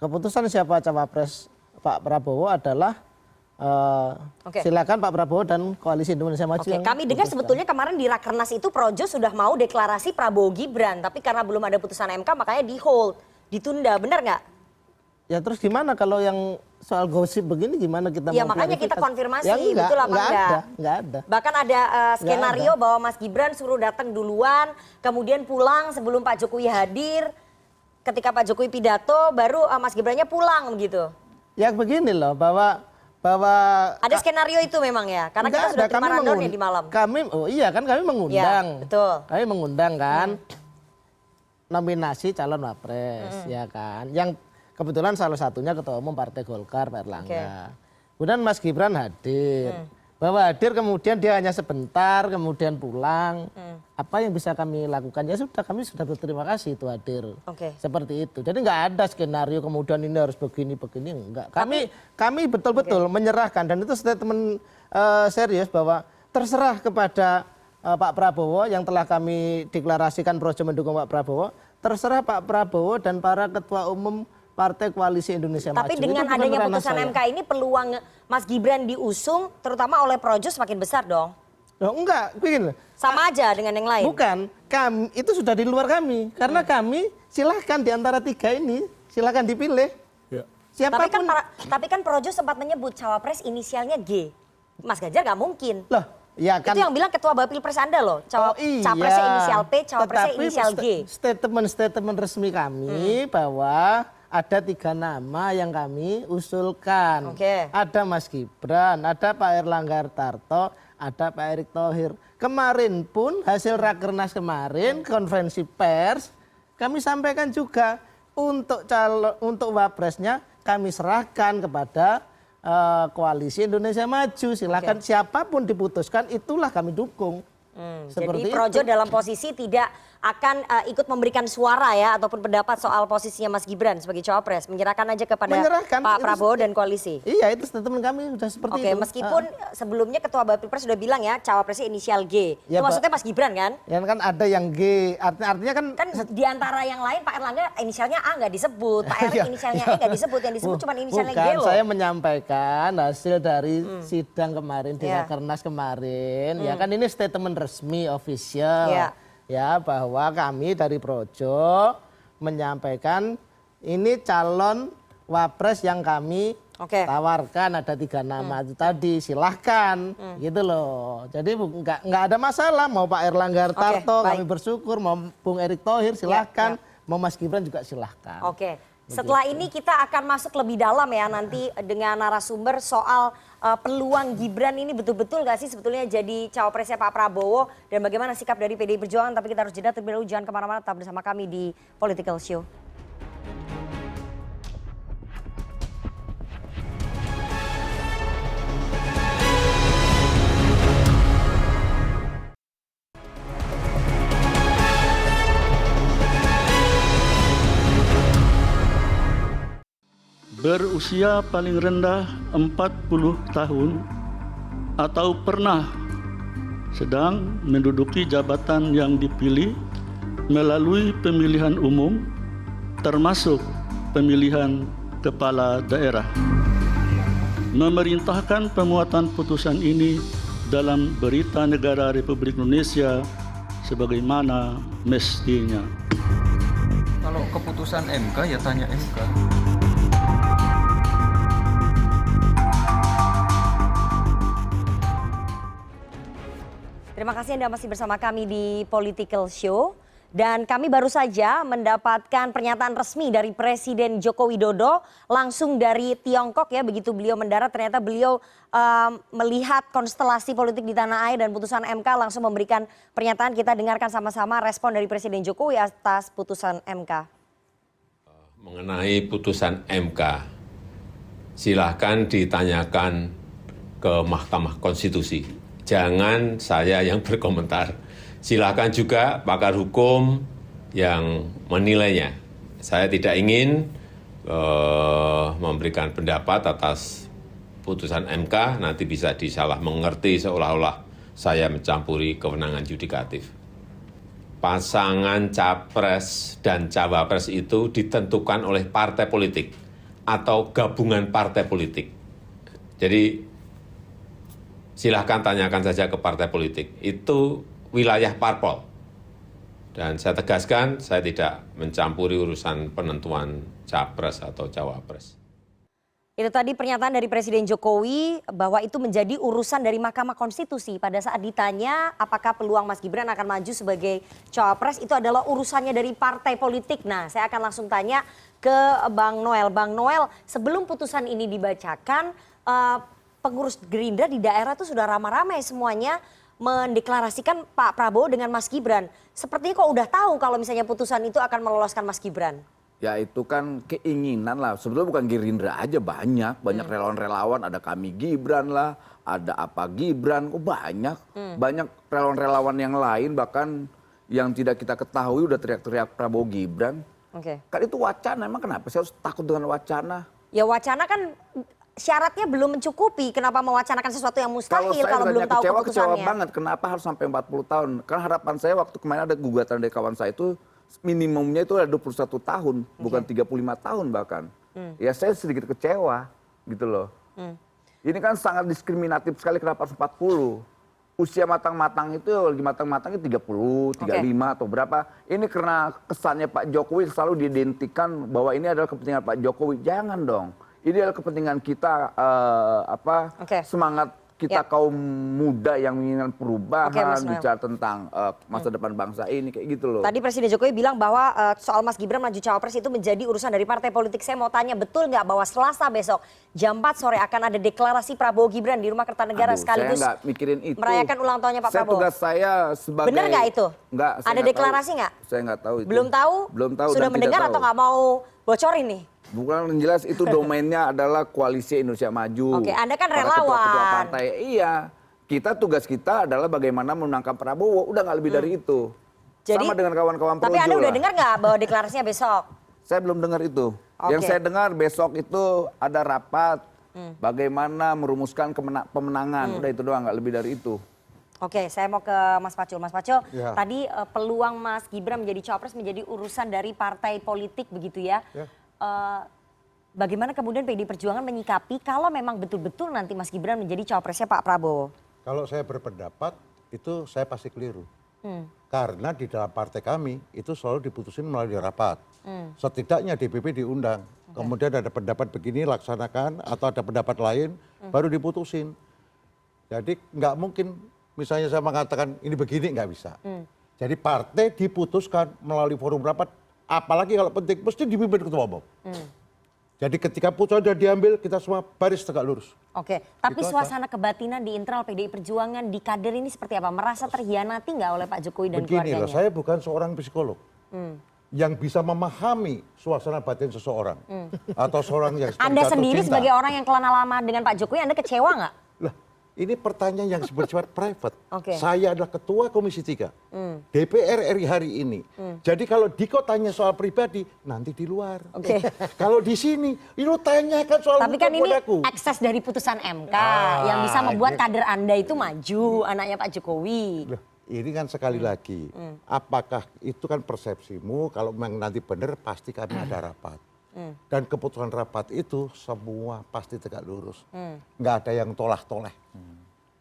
keputusan siapa cawapres Pak Prabowo adalah silakan Pak Prabowo dan Koalisi Indonesia Maju. Kami dengar sebetulnya kemarin di Rakernas itu Projo sudah mau deklarasi Prabowo Gibran, tapi karena belum ada putusan MK makanya di hold, ditunda, benar nggak? Ya terus gimana kalau yang soal gosip begini gimana kita ya, mau makanya kita konfirmasi ya, betul apa enggak ada. Bahkan ada skenario bahwa Mas Gibran suruh datang duluan, kemudian pulang sebelum Pak Jokowi hadir. Ketika Pak Jokowi pidato baru Mas Gibrannya pulang gitu. Ya begini loh, bahwa ada skenario itu memang ya, karena kita sudah terima rundown ya di malam. Kami mengundang. Ya, betul. Kami mengundang kan nominasi calon wapres, ya kan. Yang kebetulan salah satunya Ketua Umum Partai Golkar Pak Erlangga. Kemudian Mas Gibran hadir. Bahwa hadir kemudian dia hanya sebentar kemudian pulang. Apa yang bisa kami lakukan? Ya sudah, kami sudah berterima kasih itu hadir. Seperti itu. Jadi nggak ada skenario kemudian ini harus begini-begini, enggak. Kami betul-betul menyerahkan, dan itu statement serius bahwa terserah kepada Pak Prabowo yang telah kami deklarasikan projo mendukung Pak Prabowo, terserah Pak Prabowo dan para ketua umum Partai Koalisi Indonesia Maju. Tapi dengan adanya putusan MK ini peluang Mas Gibran diusung terutama oleh Projo semakin besar dong. Loh, enggak, begini. Sama aja dengan yang lain. Bukan, kami itu sudah di luar kami. Karena kami silahkan di antara tiga ini, silahkan dipilih. Siapapun. Tapi kan Projo sempat menyebut cawapres inisialnya G. Mas Ganjar nggak mungkin. Loh, ya kan. Itu yang bilang Ketua Bapilpres Anda loh. Capresnya inisial P, cawapresnya inisial G. Statement resmi kami bahwa ada 3 nama yang kami usulkan. Ada Mas Gibran, ada Pak Erlangga Hartarto, ada Pak Erick Thohir. Kemarin pun hasil Rakernas kemarin, konferensi pers, kami sampaikan juga untuk wapresnya kami serahkan kepada Koalisi Indonesia Maju. Silahkan siapapun diputuskan, itulah kami dukung. Jadi Projo dalam posisi tidak akan ikut memberikan suara ya ataupun pendapat soal posisinya Mas Gibran sebagai cawapres, menyerahkan aja kepada Pak Prabowo dan koalisi. Iya, itu statement kami sudah seperti itu. Meskipun sebelumnya Ketua Bapilpres sudah bilang ya cawapresnya inisial G. Ya, itu maksudnya Mas Gibran kan? Ya kan ada yang G, artinya kan di antara yang lain Pak Erlangga inisialnya A nggak disebut, Pak Erick inisialnya E nggak disebut, yang disebut cuma inisialnya G loh. Saya menyampaikan hasil dari sidang kemarin di Rakernas kemarin, ya kan ini statement resmi official. Ya, bahwa kami dari Projo menyampaikan ini calon wapres yang kami tawarkan, ada 3 nama itu tadi, silahkan gitu loh. Jadi nggak ada masalah, mau Pak Erlangga Hartarto kami bersyukur, mau Bung Erick Thohir silahkan, mau Mas Gibran juga silahkan. Setelah ini kita akan masuk lebih dalam ya nanti dengan narasumber soal peluang Gibran ini betul-betul gak sih sebetulnya jadi cawapresnya Pak Prabowo dan bagaimana sikap dari PDI Perjuangan. Tapi kita harus jeda terlebih dahulu, jangan kemana-mana, tetap bersama kami di Political Show. Berusia paling rendah 40 tahun atau pernah sedang menduduki jabatan yang dipilih melalui pemilihan umum termasuk pemilihan kepala daerah. Memerintahkan pemuatan putusan ini dalam Berita Negara Republik Indonesia sebagaimana mestinya. Kalau keputusan MK ya tanya MK. Terima kasih Anda masih bersama kami di Political Show. Dan kami baru saja mendapatkan pernyataan resmi dari Presiden Joko Widodo langsung dari Tiongkok ya. Begitu beliau mendarat ternyata beliau melihat konstelasi politik di tanah air dan putusan MK langsung memberikan pernyataan. Kita dengarkan sama-sama respon dari Presiden Jokowi atas putusan MK. Mengenai putusan MK, silahkan ditanyakan ke Mahkamah Konstitusi. Jangan saya yang berkomentar. Silakan juga pakar hukum yang menilainya. Saya tidak ingin memberikan pendapat atas putusan MK, nanti bisa disalah mengerti seolah-olah saya mencampuri kewenangan yudikatif. Pasangan capres dan cawapres itu ditentukan oleh partai politik atau gabungan partai politik. Jadi silahkan tanyakan saja ke partai politik. Itu wilayah parpol. Dan saya tegaskan, saya tidak mencampuri urusan penentuan capres atau cawapres. Itu tadi pernyataan dari Presiden Jokowi bahwa itu menjadi urusan dari Mahkamah Konstitusi. Pada saat ditanya apakah peluang Mas Gibran akan maju sebagai cawapres, itu adalah urusannya dari partai politik. Nah, saya akan langsung tanya ke Bang Noel. Bang Noel, sebelum putusan ini dibacakan, pengurus Gerindra di daerah itu sudah ramai-ramai semuanya mendeklarasikan Pak Prabowo dengan Mas Gibran. Sepertinya kok udah tahu kalau misalnya putusan itu akan meloloskan Mas Gibran. Ya itu kan keinginan lah. Sebetulnya bukan Gerindra aja, banyak relawan-relawan. Ada kami Gibran lah, ada apa Gibran, banyak. Banyak relawan-relawan yang lain bahkan yang tidak kita ketahui udah teriak-teriak Prabowo Gibran. Kan itu wacana, emang kenapa sih harus takut dengan wacana? Ya wacana kan syaratnya belum mencukupi. Kenapa mewacanakan sesuatu yang mustahil kalau belum tahu keputusannya? Kecewa banget, kenapa harus sampai 40 tahun? Karena harapan saya waktu kemarin ada gugatan dari kawan saya itu minimumnya itu ada 21 tahun, bukan 35 tahun bahkan. Ya saya sedikit kecewa gitu loh. Ini kan sangat diskriminatif sekali, kenapa harus 40? Usia matang-matang itu lagi matang-matangnya 30, 35 atau berapa. Ini karena kesannya Pak Jokowi selalu diidentikan bahwa ini adalah kepentingan Pak Jokowi. Jangan dong. Ini adalah kepentingan kita, semangat kita kaum muda yang menginginkan perubahan, bicara tentang masa depan bangsa ini, kayak gitu loh. Tadi Presiden Jokowi bilang bahwa soal Mas Gibran maju cawapres itu menjadi urusan dari partai politik. Saya mau tanya, betul nggak bahwa Selasa besok jam 4 sore akan ada deklarasi Prabowo Gibran di Rumah Kertanegara sekaligus saya nggak mikirin itu. Merayakan ulang tahunnya Pak Prabowo? Tugas saya sebagai... Benar nggak itu? Nggak. Ada deklarasi nggak? Saya nggak tahu itu. Belum tahu? Belum tahu. Sudah mendengar atau nggak mau bocorin nih? Bukan, jelas itu domainnya adalah Koalisi Indonesia Maju. Oke, Anda kan para relawan. Ketua-ketua partai. Iya. Tugas kita adalah bagaimana menangkap Prabowo. Udah nggak lebih dari itu. Jadi, sama dengan kawan-kawan Projo. Tapi Anda udah dengar nggak bahwa deklarasinya besok? Saya belum dengar itu. Yang saya dengar besok itu ada rapat bagaimana merumuskan pemenangan. Udah itu doang, nggak lebih dari itu. Oke, saya mau ke Mas Pacul. Mas Pacul, tadi peluang Mas Gibran menjadi cawapres menjadi urusan dari partai politik begitu ya. Bagaimana kemudian PDI Perjuangan menyikapi kalau memang betul-betul nanti Mas Gibran menjadi cawapresnya Pak Prabowo? Kalau saya berpendapat itu saya pasti keliru. Karena di dalam partai kami itu selalu diputusin melalui rapat. Setidaknya DPP diundang. Kemudian ada pendapat begini laksanakan atau ada pendapat lain baru diputusin. Jadi nggak mungkin misalnya saya mengatakan ini begini, nggak bisa. Jadi partai diputuskan melalui forum rapat, apalagi kalau penting mesti dipimpin ketua umum. Jadi ketika putusan sudah diambil, kita semua baris tegak lurus. Oke, tapi itu suasana kebatinan di internal PDI Perjuangan di kader ini seperti apa? Merasa terhianati nggak oleh Pak Jokowi dan keluarganya? Beginilah, saya bukan seorang psikolog yang bisa memahami suasana batin seseorang atau seorang yang Anda sendiri sebagai orang yang kelana lama dengan Pak Jokowi, Anda kecewa nggak? Lah, ini pertanyaan yang bersifat private. Saya adalah ketua Komisi 3 DPR RI hari ini. Jadi kalau Diko tanya soal pribadi, nanti di luar. Kalau di sini, lu tanyakan soal tapi kan ini ekses dari putusan MK yang bisa membuat kader Anda itu maju, anaknya Pak Jokowi. Loh, ini kan sekali lagi, apakah itu kan persepsimu, kalau memang nanti benar pasti kami ada rapat. Dan keputusan rapat itu semua pasti tegak lurus. Nggak ada yang tolah-toleh.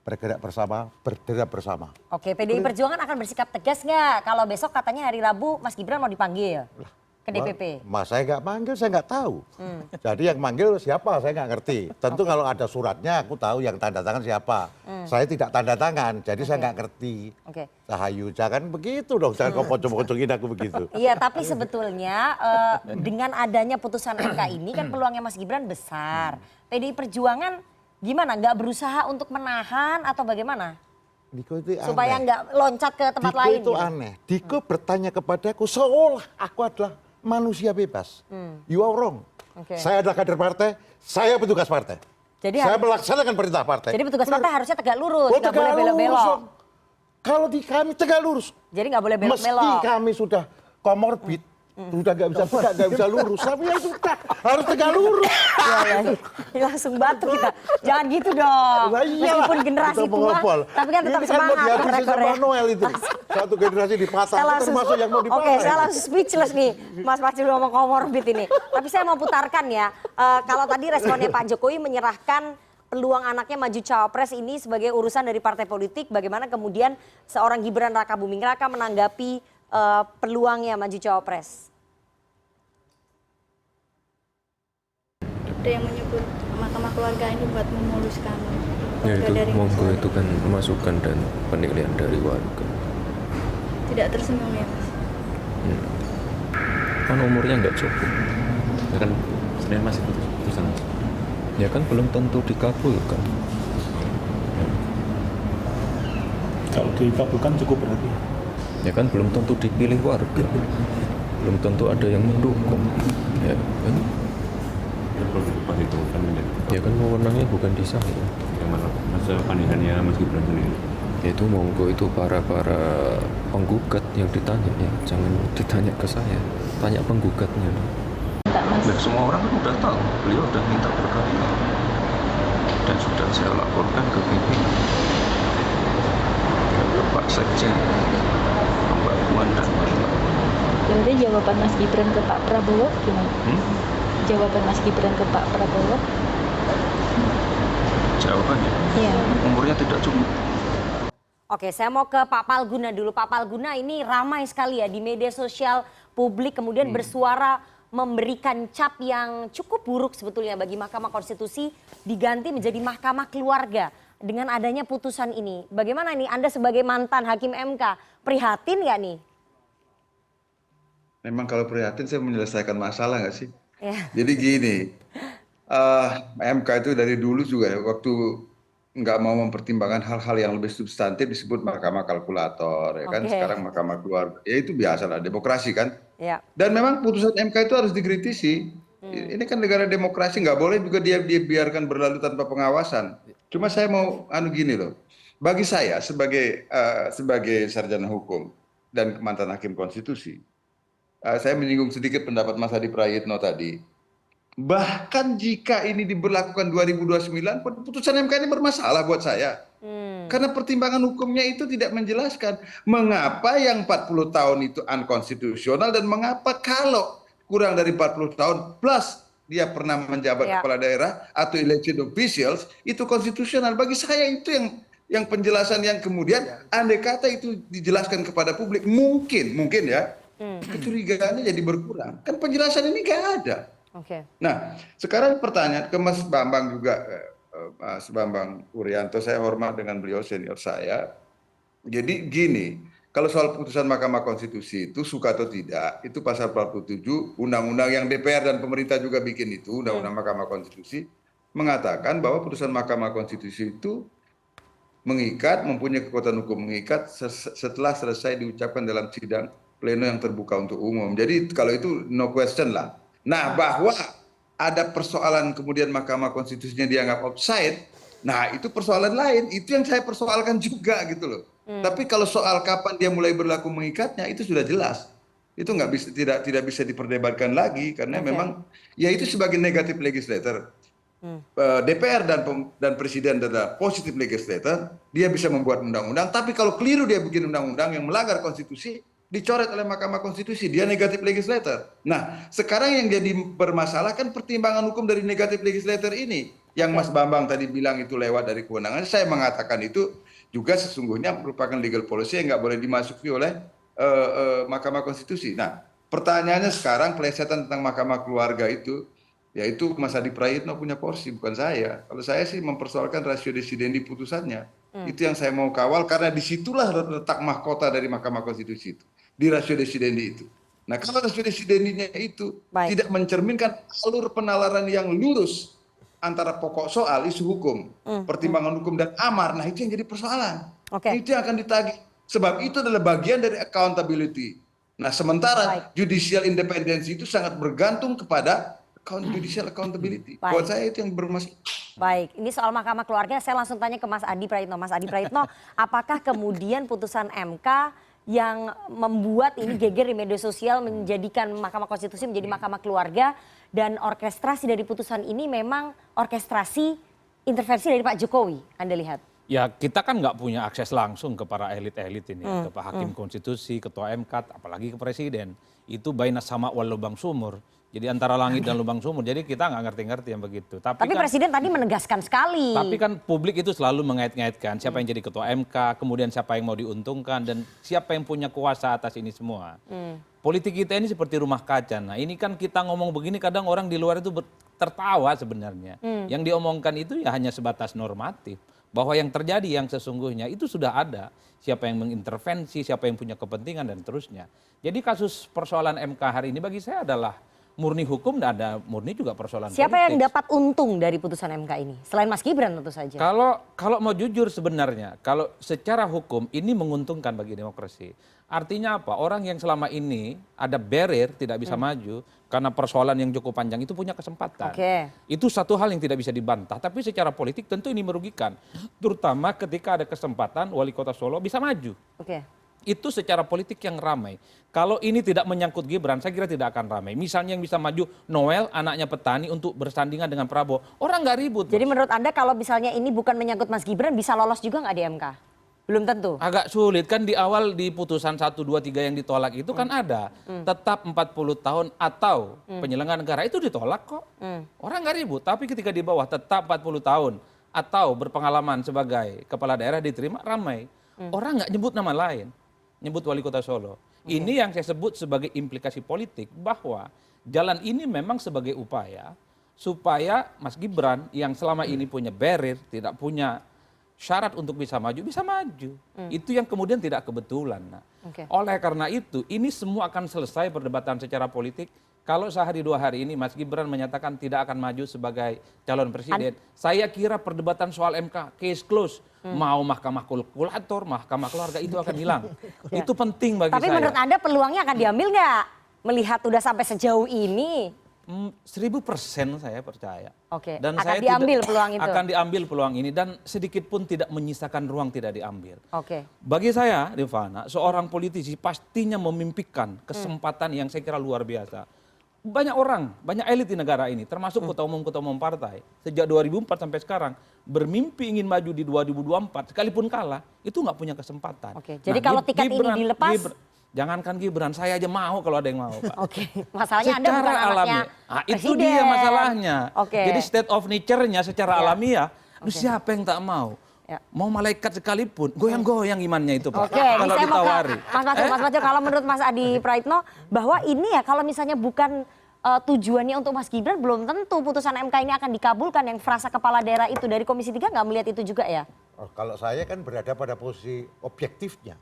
Bergerak bersama, bergerak bersama. Oke, PDI Perjuangan akan bersikap tegas nggak kalau besok katanya hari Rabu Mas Gibran mau dipanggil ke DPP? Mas saya nggak manggil, saya nggak tahu. Jadi yang manggil siapa, saya nggak ngerti. Tentu kalau ada suratnya aku tahu yang tanda tangan siapa. Saya tidak tanda tangan, jadi saya nggak ngerti. Rahayu, jangan begitu dong, jangan kau pocong-pocongin aku begitu. Iya, tapi sebetulnya dengan adanya putusan MK ini kan peluangnya Mas Gibran besar. PDI Perjuangan gimana? Nggak berusaha untuk menahan atau bagaimana? Diko itu aneh. Supaya nggak loncat ke tempat Diko lain. Itu gitu. Aneh. Diko bertanya kepadaku seolah aku adalah manusia bebas. You are wrong. Saya adalah kader partai, saya petugas partai. Jadi saya melaksanakan perintah partai. Jadi petugas partai harusnya tegak lurus, nggak boleh belok-belok. Kalau di kami tegak lurus. Jadi nggak boleh belok-belok. Meski kami sudah komorbid, sudah nggak bisa tegak, nggak bisa lurus. Tapi ya sudah, harus tegak lurus. Ya, langsung batu kita. Jangan gitu dong. Meskipun generasi tua, tapi kan tetap semangat. Ini kan mau dihabisi Noel itu. Satu generasi dipatah, termasuk yang mau dipatah. Oke, saya langsung speechless nih. Mas Pacul ngomong komorbid ini. Tapi saya mau putarkan ya. Kalau tadi responnya Pak Jokowi menyerahkan peluang anaknya maju cawapres ini sebagai urusan dari partai politik. Bagaimana kemudian seorang Gibran Rakabuming Raka menanggapi peluangnya maju cawapres? Ada yang menyebut Mahkamah Keluarga ini buat memuluskan. Ya itu monggo, itu kan masukan dan penilaian dari warga. Tidak tersinggung ya Mas? Kan umurnya nggak cukup. Ya kan Senin masih putusan. Ya kan belum tentu dikabulkan. Kalau dikabulkan cukup berarti. Ya kan belum tentu dipilih warga. belum tentu ada yang mendukung. Ya kan? Ya kan wewenangnya bukan di saya. Gimana masa pandangannya Mas Gibran sendiri? Ya itu monggo itu para penggugat yang ditanya ya, jangan ditanya ke saya, tanya penggugatnya. Dan semua orang kan udah tahu, beliau udah minta berkali-kali dan sudah saya laporkan ke pimpinan, ke Pak Sekjen, Mbak Puan dan lain-lain. Berarti jawaban Mas Gibran ke Pak Prabowo gimana? Jawaban Mas Gibran ke Pak Prabowo? Jawabannya? Iya. Umurnya tidak cukup. Oke, saya mau ke Pak Palguna dulu. Pak Palguna, ini ramai sekali ya di media sosial, publik kemudian bersuara memberikan cap yang cukup buruk sebetulnya bagi Mahkamah Konstitusi diganti menjadi Mahkamah Keluarga dengan adanya putusan ini. Bagaimana nih Anda sebagai mantan Hakim MK, prihatin nggak nih? Memang kalau prihatin saya menyelesaikan masalah nggak sih? Ya. Jadi gini, MK itu dari dulu juga ya, waktu nggak mau mempertimbangkan hal-hal yang lebih substantif disebut mahkamah kalkulator, ya kan? Sekarang mahkamah keluarga, ya itu biasalah demokrasi kan. Ya. Dan memang putusan MK itu harus dikritisi. Ini kan negara demokrasi, nggak boleh juga dia biarkan berlalu tanpa pengawasan. Cuma saya mau gini loh, bagi saya sebagai sarjana hukum dan mantan hakim konstitusi, saya menyinggung sedikit pendapat Mas Adi Prayitno tadi. Bahkan jika ini diberlakukan 2029, putusan MK ini bermasalah buat saya. Karena pertimbangan hukumnya itu tidak menjelaskan mengapa yang 40 tahun itu unkonstitusional dan mengapa kalau kurang dari 40 tahun plus dia pernah menjabat kepala daerah atau elected officials itu konstitusional. Bagi saya itu yang penjelasan yang kemudian andai kata itu dijelaskan kepada publik mungkin ya kecurigaannya jadi berkurang. Kan penjelasan ini nggak ada. Nah, sekarang pertanyaan ke Mas Bambang juga, Mas Bambang Urianto, saya hormat dengan beliau senior saya. Jadi gini, kalau soal putusan Mahkamah Konstitusi itu suka atau tidak, itu pasal 47 undang-undang yang DPR dan pemerintah juga bikin itu, undang-undang Mahkamah Konstitusi, mengatakan bahwa putusan Mahkamah Konstitusi itu mengikat, mempunyai kekuatan hukum mengikat setelah selesai diucapkan dalam sidang pleno yang terbuka untuk umum. Jadi kalau itu no question lah. Nah, bahwa ada persoalan kemudian Mahkamah Konstitusinya dianggap offside, nah itu persoalan lain, itu yang saya persoalkan juga gitu loh. Tapi kalau soal kapan dia mulai berlaku mengikatnya itu sudah jelas. Itu nggak bisa, tidak bisa diperdebatkan lagi karena memang ya itu sebagai negatif legislator. DPR dan presiden adalah positif legislator, dia bisa membuat undang-undang, tapi kalau keliru dia bikin undang-undang yang melanggar konstitusi, dicoret oleh Mahkamah Konstitusi, dia negatif legislator. Nah, sekarang yang jadi bermasalah kan pertimbangan hukum dari negatif legislator ini. Yang Mas Bambang tadi bilang itu lewat dari kewenangan, saya mengatakan itu juga sesungguhnya merupakan legal policy yang nggak boleh dimasuki oleh Mahkamah Konstitusi. Nah, pertanyaannya sekarang pelesetan tentang Mahkamah Keluarga itu, yaitu Mas Adi Prayitno punya porsi, bukan saya. Kalau saya sih mempersoalkan ratio desidendi putusannya. Itu yang saya mau kawal karena disitulah letak mahkota dari Mahkamah Konstitusi itu. Di rasio desidendi itu. Nah, kalau rasio desidendinya itu tidak mencerminkan alur penalaran yang lurus antara pokok soal isu hukum, pertimbangan hukum dan amar, nah itu yang jadi persoalan. Itu yang akan ditagih. Sebab itu adalah bagian dari accountability. Nah, sementara judicial independensi itu sangat bergantung kepada judicial accountability. Buat saya itu yang bermasalah. Baik, ini soal Mahkamah Keluarga, saya langsung tanya ke Mas Adi Prayitno. Mas Adi Prayitno, apakah kemudian putusan MK yang membuat ini geger di media sosial menjadikan Mahkamah Konstitusi menjadi Mahkamah Keluarga dan orkestrasi dari putusan ini memang orkestrasi intervensi dari Pak Jokowi, Anda lihat? Ya kita kan nggak punya akses langsung ke para elit-elit ini, ke Pak Hakim Konstitusi, Ketua MK, apalagi ke Presiden. Itu baina sama wal lubang sumur. Jadi antara langit dan lubang sumur, jadi kita nggak ngerti-ngerti yang begitu. Tapi kan, Presiden tadi menegaskan sekali. Tapi kan publik itu selalu mengait-ngaitkan siapa yang jadi ketua MK, kemudian siapa yang mau diuntungkan, dan siapa yang punya kuasa atas ini semua. Politik kita ini seperti rumah kaca. Nah ini kan kita ngomong begini, kadang orang di luar itu tertawa sebenarnya. Yang diomongkan itu ya hanya sebatas normatif. Bahwa yang terjadi yang sesungguhnya itu sudah ada. Siapa yang mengintervensi, siapa yang punya kepentingan dan terusnya. Jadi kasus persoalan MK hari ini bagi saya adalah murni hukum, dan ada murni juga persoalan Siapa politik. yang dapat untung dari putusan MK ini? Selain Mas Gibran tentu saja. Kalau mau jujur sebenarnya, kalau secara hukum ini menguntungkan bagi demokrasi. Artinya apa? Orang yang selama ini ada barrier tidak bisa maju karena persoalan yang cukup panjang itu punya kesempatan. Itu satu hal yang tidak bisa dibantah. Tapi secara politik tentu ini merugikan. Terutama ketika ada kesempatan wali kota Solo bisa maju. Itu secara politik yang ramai. Kalau ini tidak menyangkut Gibran, saya kira tidak akan ramai. Misalnya yang bisa maju Noel, anaknya petani, untuk bersandingan dengan Prabowo. Orang nggak ribut. Jadi menurut Anda kalau misalnya ini bukan menyangkut Mas Gibran, bisa lolos juga nggak di MK? Belum tentu. Agak sulit kan, di awal di putusan 1, 2, 3 yang ditolak itu kan ada. Tetap 40 tahun atau penyelenggaraan negara itu ditolak kok. Orang nggak ribut. Tapi ketika di bawah tetap 40 tahun atau berpengalaman sebagai kepala daerah diterima, ramai. Orang nggak nyebut nama lain. Nyebut wali kota Solo. Ini yang saya sebut sebagai implikasi politik, bahwa jalan ini memang sebagai upaya supaya Mas Gibran yang selama ini punya barrier, tidak punya syarat untuk bisa maju. Itu yang kemudian tidak kebetulan. Oleh karena itu, ini semua akan selesai perdebatan secara politik kalau sehari 2 hari ini Mas Gibran menyatakan tidak akan maju sebagai calon presiden. Saya kira perdebatan soal MK, case close. Mau mahkamah kalkulator, mahkamah keluarga, itu akan hilang. Itu penting bagi saya. Tapi menurut Anda peluangnya akan diambil nggak? Melihat udah sampai sejauh ini. 1000% saya percaya. Dan akan diambil peluang itu. Akan diambil peluang ini, dan sedikit pun tidak menyisakan ruang tidak diambil. Bagi saya, Rifana, seorang politisi pastinya memimpikan kesempatan yang saya kira luar biasa. Banyak orang, banyak elit di negara ini, termasuk ketua umum partai, sejak 2004 sampai sekarang, bermimpi ingin maju di 2024, sekalipun kalah, itu nggak punya kesempatan. Jadi kalau tiket ini dilepas, jangankan Gibran, saya aja mau kalau ada yang mau, Pak. Masalahnya Anda bukan anaknya itu presiden. dia masalahnya. Jadi state of nature-nya secara alamiah, siapa yang tak mau? Mau malaikat sekalipun, goyang-goyang imannya itu, Pak. Kalau ditawari. Mas Majo, kalau menurut Mas Adi Praitno, bahwa ini ya kalau misalnya bukan tujuannya untuk Mas Gibran, belum tentu putusan MK ini akan dikabulkan. Yang frasa kepala daerah itu dari Komisi 3 nggak melihat itu juga ya? Kalau saya kan berada pada posisi objektifnya.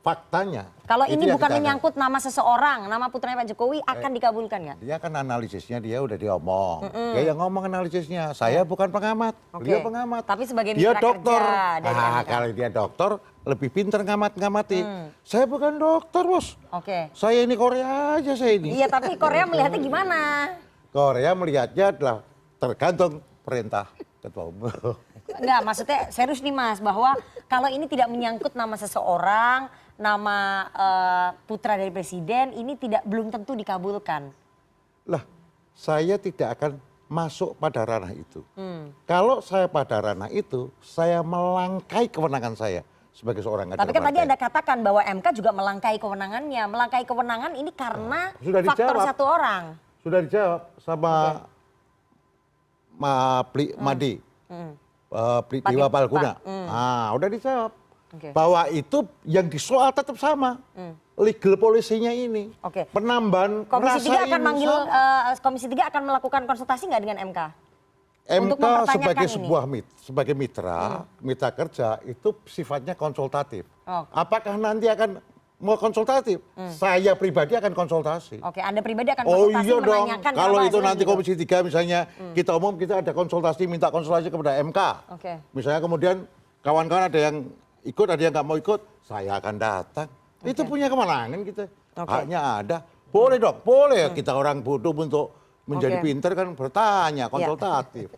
Faktanya. Kalau ini bukan menyangkut nama seseorang, nama putranya Pak Jokowi, akan dikabulkan nggak? Dia kan analisisnya dia udah diomong. Dia yang ngomong analisisnya. Saya bukan pengamat, beliau pengamat. Tapi sebagai dia mitra dokter. kerja dari MK. Kalau dia dokter, lebih pinter ngamati. Saya bukan dokter, Bos. Saya ini Korea aja saya ini. Iya, tapi Korea melihatnya gimana? Korea melihatnya adalah tergantung perintah ketua umum. Enggak, maksudnya serius nih Mas, bahwa kalau ini tidak menyangkut nama seseorang, nama putra dari presiden, ini belum tentu dikabulkan. Lah, saya tidak akan masuk pada ranah itu. Kalau saya pada ranah itu, saya melangkai kewenangan saya sebagai seorang kader Tapi kan partai. tadi Anda katakan bahwa MK juga melangkai kewenangannya. Melangkai kewenangan ini karena faktor dijawab. satu orang. Sudah dijawab sama Madi, Dewa Palguna. Udah dijawab. Bahwa itu yang disoal tetap sama. Legal policy-nya ini. Penambahan Komisi 3 akan ini manggil, sama. Komisi 3 akan melakukan konsultasi nggak dengan MK? Untuk MK mempertanyakan sebagai mitra kerja itu sifatnya konsultatif. Apakah nanti akan mau konsultatif? Saya pribadi akan konsultasi. Anda pribadi akan konsultasi iya dong. menanyakan. Kalau itu nanti Komisi 3 misalnya kita ada konsultasi, minta konsultasi kepada MK. Misalnya kemudian kawan-kawan ada yang ikut, ada yang nggak mau ikut, saya akan datang. Itu punya kemenangan kita. Haknya ada. Boleh dong, boleh kita orang bodoh untuk menjadi pinter kan bertanya, konsultatif.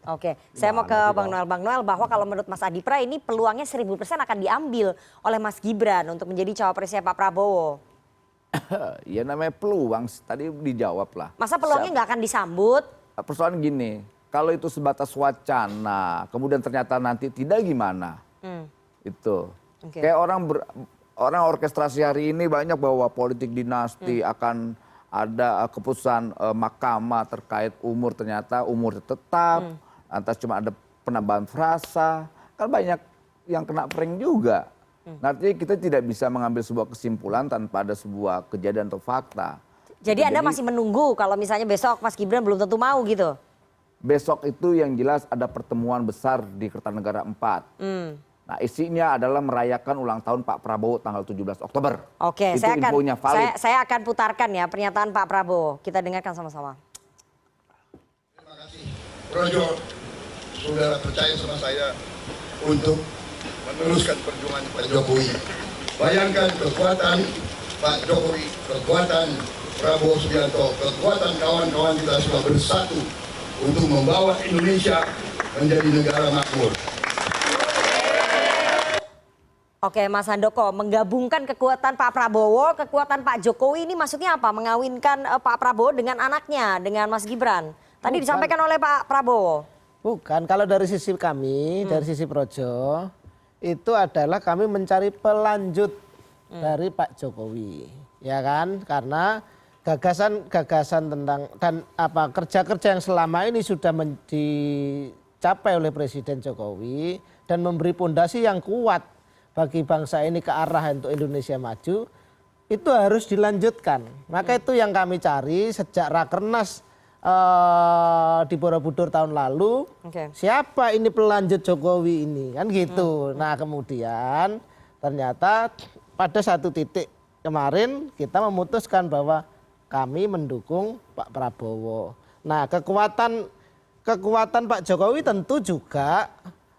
Saya mau ke Bang Noel bahwa kalau menurut Mas Adi Pra ini peluangnya 1000% akan diambil oleh Mas Gibran untuk menjadi cawapresnya Pak Prabowo. Ya namanya peluang, tadi dijawab lah. Masa peluangnya nggak akan disambut? Persoalan gini, kalau itu sebatas wacana, kemudian ternyata nanti tidak gimana? Itu. Kayak orang orkestrasi hari ini banyak bahwa politik dinasti akan ada keputusan mahkamah terkait umur, ternyata umur tetap, lantas cuma ada penambahan frasa, kan banyak yang kena prank juga. Artinya kita tidak bisa mengambil sebuah kesimpulan tanpa ada sebuah kejadian atau fakta. Jadi Anda masih menunggu kalau misalnya besok Mas Gibran belum tentu mau gitu? Besok itu yang jelas ada pertemuan besar di Kertanegara 4. Nah, isinya adalah merayakan ulang tahun Pak Prabowo tanggal 17 Oktober. Oke, itu infonya valid. saya akan putarkan ya pernyataan Pak Prabowo. Kita dengarkan sama-sama. Terima kasih, Projo, saudara percaya sama saya untuk meneruskan perjuangan Pak Jokowi. Bayangkan kekuatan Pak Jokowi, kekuatan Prabowo Subianto, kekuatan kawan-kawan kita semua bersatu untuk membawa Indonesia menjadi negara makmur. Oke, Mas Handoko, menggabungkan kekuatan Pak Prabowo, kekuatan Pak Jokowi ini maksudnya apa? Mengawinkan Pak Prabowo dengan anaknya, dengan Mas Gibran. Tadi disampaikan oleh Pak Prabowo. Bukan, kalau dari sisi kami, dari sisi Projo, itu adalah kami mencari pelanjut dari Pak Jokowi. Ya kan? Karena gagasan-gagasan tentang dan apa kerja-kerja yang selama ini sudah dicapai oleh Presiden Jokowi dan memberi pondasi yang kuat bagi bangsa ini ke arah untuk Indonesia maju, itu harus dilanjutkan. Maka itu yang kami cari sejak Rakernas di Borobudur tahun lalu. Siapa ini pelanjut Jokowi ini, kan gitu. Nah kemudian ternyata pada satu titik kemarin kita memutuskan bahwa kami mendukung Pak Prabowo. Nah kekuatan Pak Jokowi tentu juga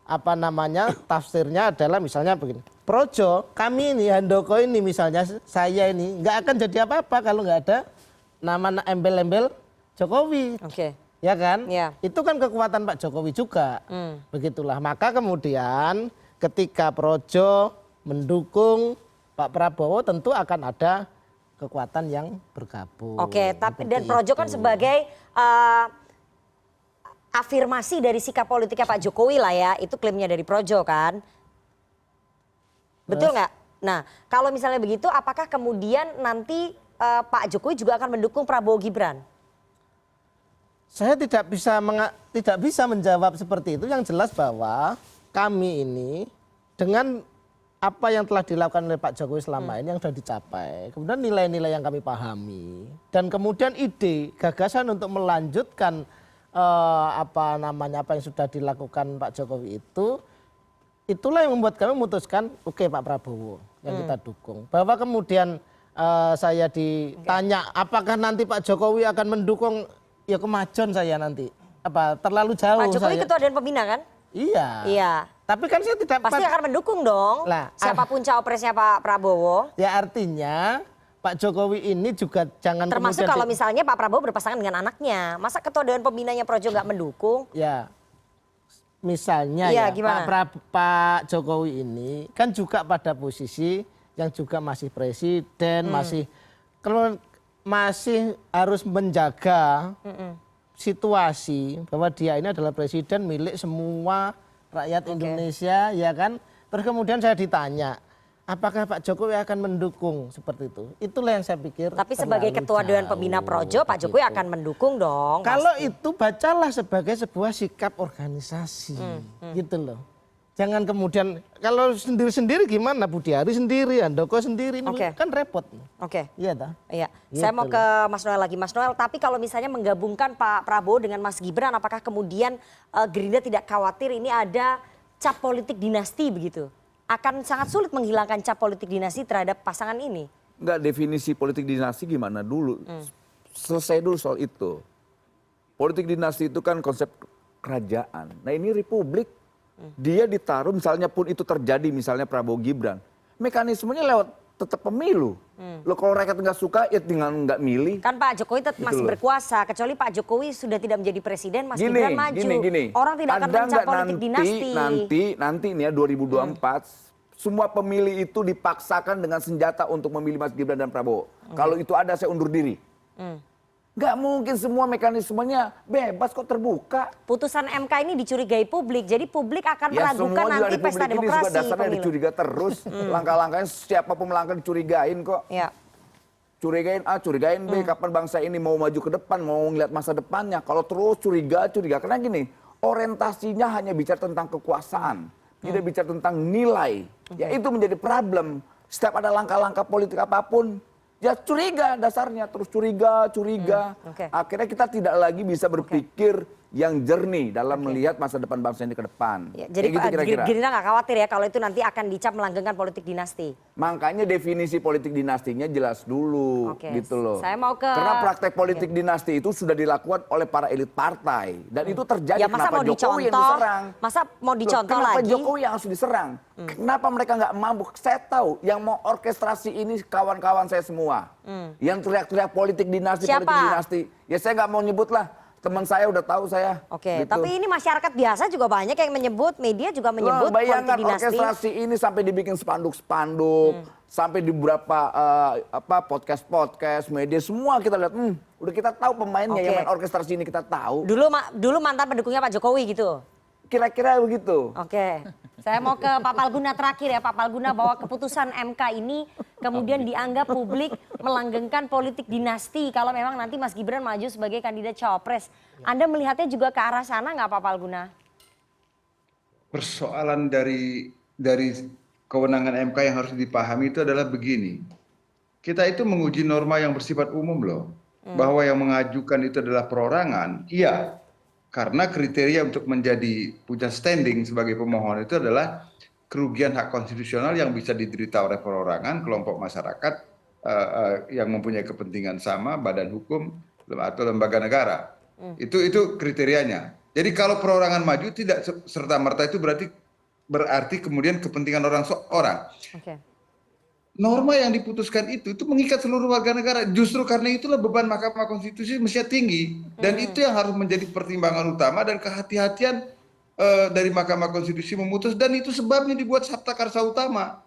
apa namanya tafsirnya adalah misalnya begini, Projo kami ini Handoko ini misalnya saya ini nggak akan jadi apa-apa kalau nggak ada nama embel-embel Jokowi, ya kan? Itu kan kekuatan Pak Jokowi juga, begitulah. Maka kemudian ketika Projo mendukung Pak Prabowo tentu akan ada kekuatan yang bergabung. Oke, tapi dan Projo kan sebagai afirmasi dari sikap politiknya Pak Jokowi lah ya, itu klaimnya dari Projo kan, betul nggak? Nah kalau misalnya begitu, apakah kemudian nanti Pak Jokowi juga akan mendukung Prabowo Gibran? Saya tidak bisa menjawab seperti itu. Yang jelas bahwa kami ini dengan apa yang telah dilakukan oleh Pak Jokowi selama ini yang sudah dicapai, kemudian nilai-nilai yang kami pahami, dan kemudian ide, gagasan untuk melanjutkan apa yang sudah dilakukan Pak Jokowi itu, itulah yang membuat kami memutuskan oke Pak Prabowo yang kita dukung. Bahwa kemudian saya ditanya apakah nanti Pak Jokowi akan mendukung, ya kemajon saya nanti, apa terlalu jauh. Pak Jokowi ketua Dewan Pembina kan? Iya. Tapi kan saya tidak pasti akan mendukung dong. Siapapun cawapresnya Pak Prabowo. Ya artinya Pak Jokowi ini juga jangan termasuk kalau misalnya Pak Prabowo berpasangan dengan anaknya, masa ketua Dewan Pembinanya Projo nggak mendukung? Ya, misalnya Pak Jokowi ini kan juga pada posisi yang juga masih presiden, masih harus menjaga situasi bahwa dia ini adalah presiden milik semua rakyat Indonesia, ya kan? Terus kemudian saya ditanya, apakah Pak Jokowi akan mendukung seperti itu? Itulah yang saya pikir. Tapi sebagai ketua Dewan Pembina Projo, Pak Jokowi akan mendukung dong. Kalau itu bacalah sebagai sebuah sikap organisasi, gitu loh. Jangan kemudian kalau sendiri-sendiri gimana, Budi Ari sendiri, Handoko sendiri, kan repot. Iya toh? Iya. Saya mau ke Mas Noel lagi, Mas Noel. Tapi kalau misalnya menggabungkan Pak Prabowo dengan Mas Gibran, apakah kemudian Gerindra tidak khawatir ini ada cap politik dinasti begitu? Akan sangat sulit menghilangkan cap politik dinasti terhadap pasangan ini. Enggak, definisi politik dinasti gimana dulu. Selesai dulu soal itu. Politik dinasti itu kan konsep kerajaan. Nah ini republik. Dia ditaruh misalnya pun itu terjadi misalnya Prabowo Gibran. Mekanismenya lewat tetap pemilu. Loh kalau rakyat nggak suka ya tinggal nggak milih. Kan Pak Jokowi tetap masih berkuasa. Kecuali Pak Jokowi sudah tidak menjadi presiden, Mas Gibran maju. Orang tidak akan mencap politik dinasti. Nanti nih ya 2024 semua pemilih itu dipaksakan dengan senjata untuk memilih Mas Gibran dan Prabowo. Kalau itu ada saya undur diri. Nggak mungkin semua mekanismenya bebas kok terbuka. Putusan MK ini dicurigai publik, jadi publik akan meragukan nanti pesta demokrasi. Juga dasarnya dicuriga terus. Langkah-langkahnya siapapun melangkah dicurigain kok. Curigain A, curigain B, kapan bangsa ini mau maju ke depan, mau ngeliat masa depannya. Kalau terus curiga. Karena gini, orientasinya hanya bicara tentang kekuasaan. Tidak bicara tentang nilai. Ya itu menjadi problem. Setiap ada langkah-langkah politik apapun, ya curiga dasarnya, terus curiga. Akhirnya kita tidak lagi bisa berpikir yang jernih dalam melihat masa depan bangsa ini ke depan. Ya, jadi gitu kira-kira. Gerindra nggak khawatir ya kalau itu nanti akan dicap melanggengkan politik dinasti. Makanya definisi politik dinastinya jelas dulu, gitu loh. Saya mau ke karena praktek politik dinasti itu sudah dilakukan oleh para elit partai dan itu terjadi. Ya, masa kenapa mau Jokowi yang dicontoh? diserang? Masa mau dicontoh kenapa lagi? Jokowi yang harus diserang? Kenapa mereka nggak mampu? Saya tahu yang mau orkestrasi ini kawan-kawan saya semua. Yang teriak-teriak politik dinasti, Siapa? politik dinasti. Ya saya nggak mau nyebut lah. Teman saya udah tahu saya. Oke, gitu. tapi ini masyarakat biasa juga banyak yang menyebut, media juga menyebut bayangkan politik dinasti. orkestrasi ini sampai dibikin spanduk-spanduk, sampai di beberapa podcast-podcast, media semua kita lihat, udah kita tahu pemainnya yang main orkestrasi ini kita tahu. Dulu mantan pendukungnya Pak Jokowi gitu. Kira-kira begitu. Oke. Saya mau ke Pak Palguna terakhir ya, Pak Palguna, bahwa keputusan MK ini kemudian dianggap publik melanggengkan politik dinasti kalau memang nanti Mas Gibran maju sebagai kandidat cawapres. Anda melihatnya juga ke arah sana nggak Pak Palguna? Persoalan dari kewenangan MK yang harus dipahami itu adalah begini. Kita itu menguji norma yang bersifat umum loh. Bahwa yang mengajukan itu adalah perorangan, iya. Karena kriteria untuk menjadi punya standing sebagai pemohon itu adalah kerugian hak konstitusional yang bisa diderita oleh perorangan, kelompok masyarakat yang mempunyai kepentingan sama, badan hukum atau lembaga negara. Itu kriterianya. Jadi kalau perorangan maju tidak serta-merta itu berarti kemudian kepentingan orang seorang. Norma yang diputuskan itu mengikat seluruh warga negara. Justru karena itulah beban Mahkamah Konstitusi mestinya tinggi. Dan itu yang harus menjadi pertimbangan utama dan kehati-hatian dari Mahkamah Konstitusi memutus. Dan itu sebabnya dibuat Sabta Karsa Utama.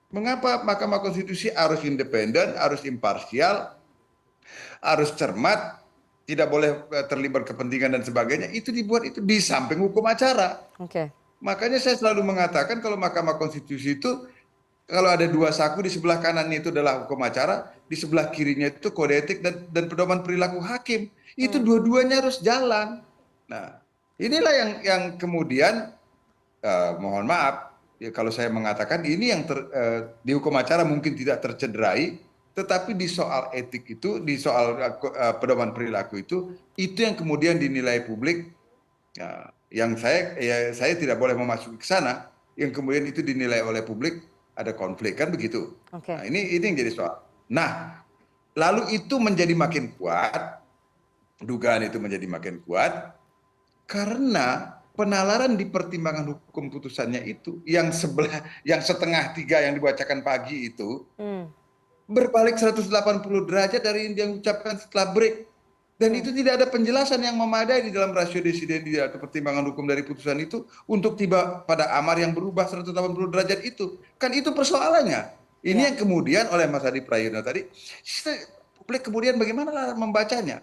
Mengapa Mahkamah Konstitusi harus independen, harus imparsial, harus cermat, tidak boleh terlibat kepentingan dan sebagainya. Itu dibuat itu di samping hukum acara. Makanya saya selalu mengatakan kalau Mahkamah Konstitusi itu kalau ada dua saku, di sebelah kanannya itu adalah hukum acara, di sebelah kirinya itu kode etik dan pedoman perilaku hakim. Itu dua-duanya harus jalan. Nah, inilah yang kemudian mohon maaf ya kalau saya mengatakan ini yang di hukum acara mungkin tidak tercederai, tetapi di soal etik itu, di soal pedoman perilaku itu yang kemudian dinilai publik. Yang saya tidak boleh memasuki ke sana, yang kemudian itu dinilai oleh publik ada konflik kan begitu. Nah, ini yang jadi soal. Nah, lalu itu menjadi makin kuat, dugaan itu menjadi makin kuat karena penalaran di pertimbangan hukum putusannya itu yang setengah tiga yang dibacakan pagi itu berbalik 180 derajat dari yang diucapkan setelah break. Dan itu tidak ada penjelasan yang memadai di dalam rasio desidendi atau pertimbangan hukum dari putusan itu untuk tiba pada amar yang berubah 180 derajat itu. Kan itu persoalannya. Ini yang kemudian oleh Mas Adi Prayitno tadi, publik kemudian bagaimana membacanya?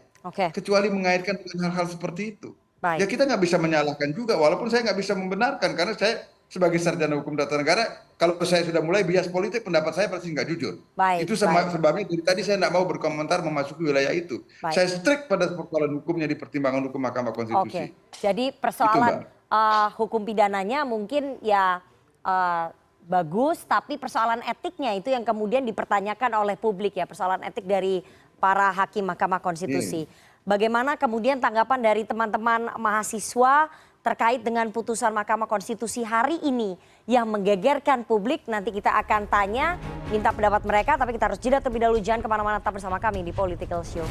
Kecuali mengaitkan dengan hal-hal seperti itu. Ya kita nggak bisa menyalahkan juga, walaupun saya nggak bisa membenarkan karena saya sebagai sarjana hukum tata negara, kalau saya sudah mulai bias politik, pendapat saya pasti nggak jujur. Itu sebabnya dari tadi saya nggak mau berkomentar memasuki wilayah itu. Saya strict pada persoalan hukumnya di pertimbangan hukum Mahkamah Konstitusi. Jadi persoalan hukum pidananya mungkin ya bagus, tapi persoalan etiknya itu yang kemudian dipertanyakan oleh publik ya, persoalan etik dari para hakim Mahkamah Konstitusi. Bagaimana kemudian tanggapan dari teman-teman mahasiswa terkait dengan putusan Mahkamah Konstitusi hari ini yang menggegerkan publik? Nanti kita akan tanya, minta pendapat mereka, tapi kita harus jeda terlebih dahulu. Jangan kemana-mana, tetap bersama kami di Political Show.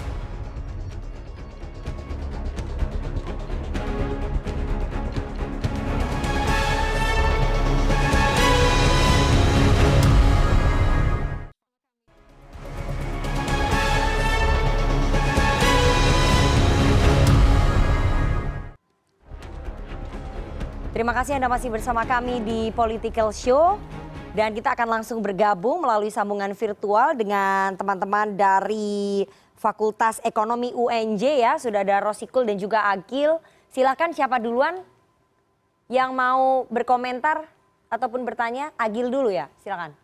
Terima kasih Anda masih bersama kami di Political Show. Dan kita akan langsung bergabung melalui sambungan virtual dengan teman-teman dari Fakultas Ekonomi UNJ ya. Sudah ada Rosikul dan juga Agil. Silahkan siapa duluan yang mau berkomentar ataupun bertanya? Agil dulu ya, silakan.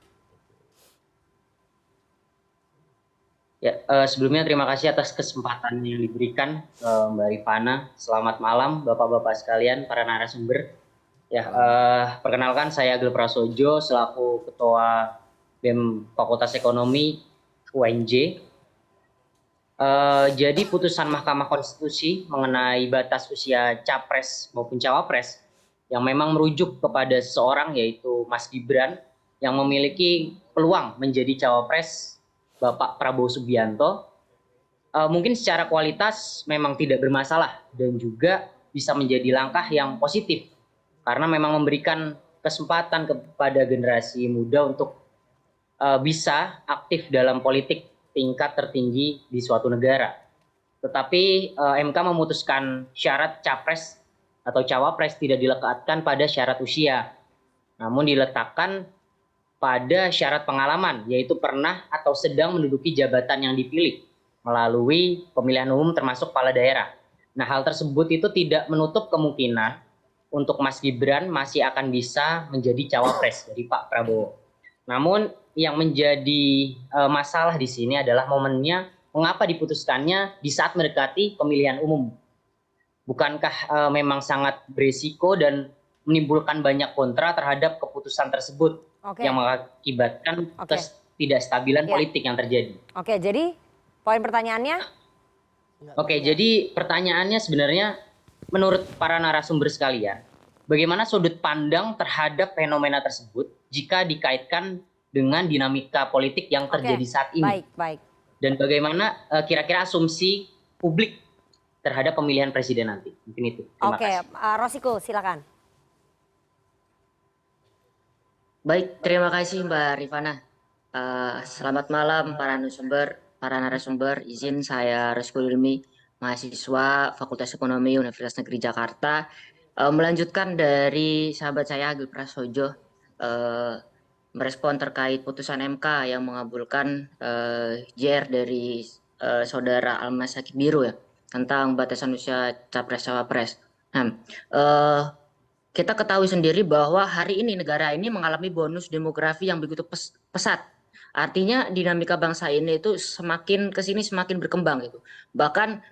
Ya, sebelumnya terima kasih atas kesempatan yang diberikan Mbak Rifana. Selamat malam Bapak-Bapak sekalian, para narasumber. Ya, perkenalkan saya Agil Prasojo selaku Ketua BEM Fakultas Ekonomi UNJ. Jadi putusan Mahkamah Konstitusi mengenai batas usia capres maupun cawapres yang memang merujuk kepada seseorang yaitu Mas Gibran yang memiliki peluang menjadi cawapres Bapak Prabowo Subianto, mungkin secara kualitas memang tidak bermasalah dan juga bisa menjadi langkah yang positif karena memang memberikan kesempatan kepada generasi muda untuk bisa aktif dalam politik tingkat tertinggi di suatu negara. Tetapi MK memutuskan syarat capres atau cawapres tidak dilekatkan pada syarat usia, namun diletakkan pada syarat pengalaman, yaitu pernah atau sedang menduduki jabatan yang dipilih melalui pemilihan umum termasuk kepala daerah. Nah, hal tersebut itu tidak menutup kemungkinan untuk Mas Gibran masih akan bisa menjadi cawapres dari Pak Prabowo. Namun yang menjadi masalah di sini adalah momennya mengapa diputuskannya di saat mendekati pemilihan umum. Bukankah memang sangat berisiko dan menimbulkan banyak kontra terhadap keputusan tersebut yang mengakibatkan ketidakstabilan politik yang terjadi. Oke, jadi poin pertanyaannya? Oke, jadi pertanyaannya sebenarnya menurut para narasumber sekalian, bagaimana sudut pandang terhadap fenomena tersebut jika dikaitkan dengan dinamika politik yang terjadi saat ini? Baik. Dan bagaimana kira-kira asumsi publik terhadap pemilihan presiden nanti? Mungkin itu. Terima kasih. Rosiko, silakan. Baik, terima kasih Mbak Rifana. Selamat malam para narasumber. Izin saya Rosiko Ilmi, mahasiswa Fakultas Ekonomi Universitas Negeri Jakarta. Melanjutkan dari sahabat saya Agil Prasojo, merespon terkait putusan MK yang mengabulkan JR dari saudara Almas Sakit Biru ya, tentang batasan usia capres-cawapres. Nah, kita ketahui sendiri bahwa hari ini negara ini mengalami bonus demografi yang begitu pesat. Artinya dinamika bangsa ini itu semakin kesini semakin berkembang gitu. Bahkan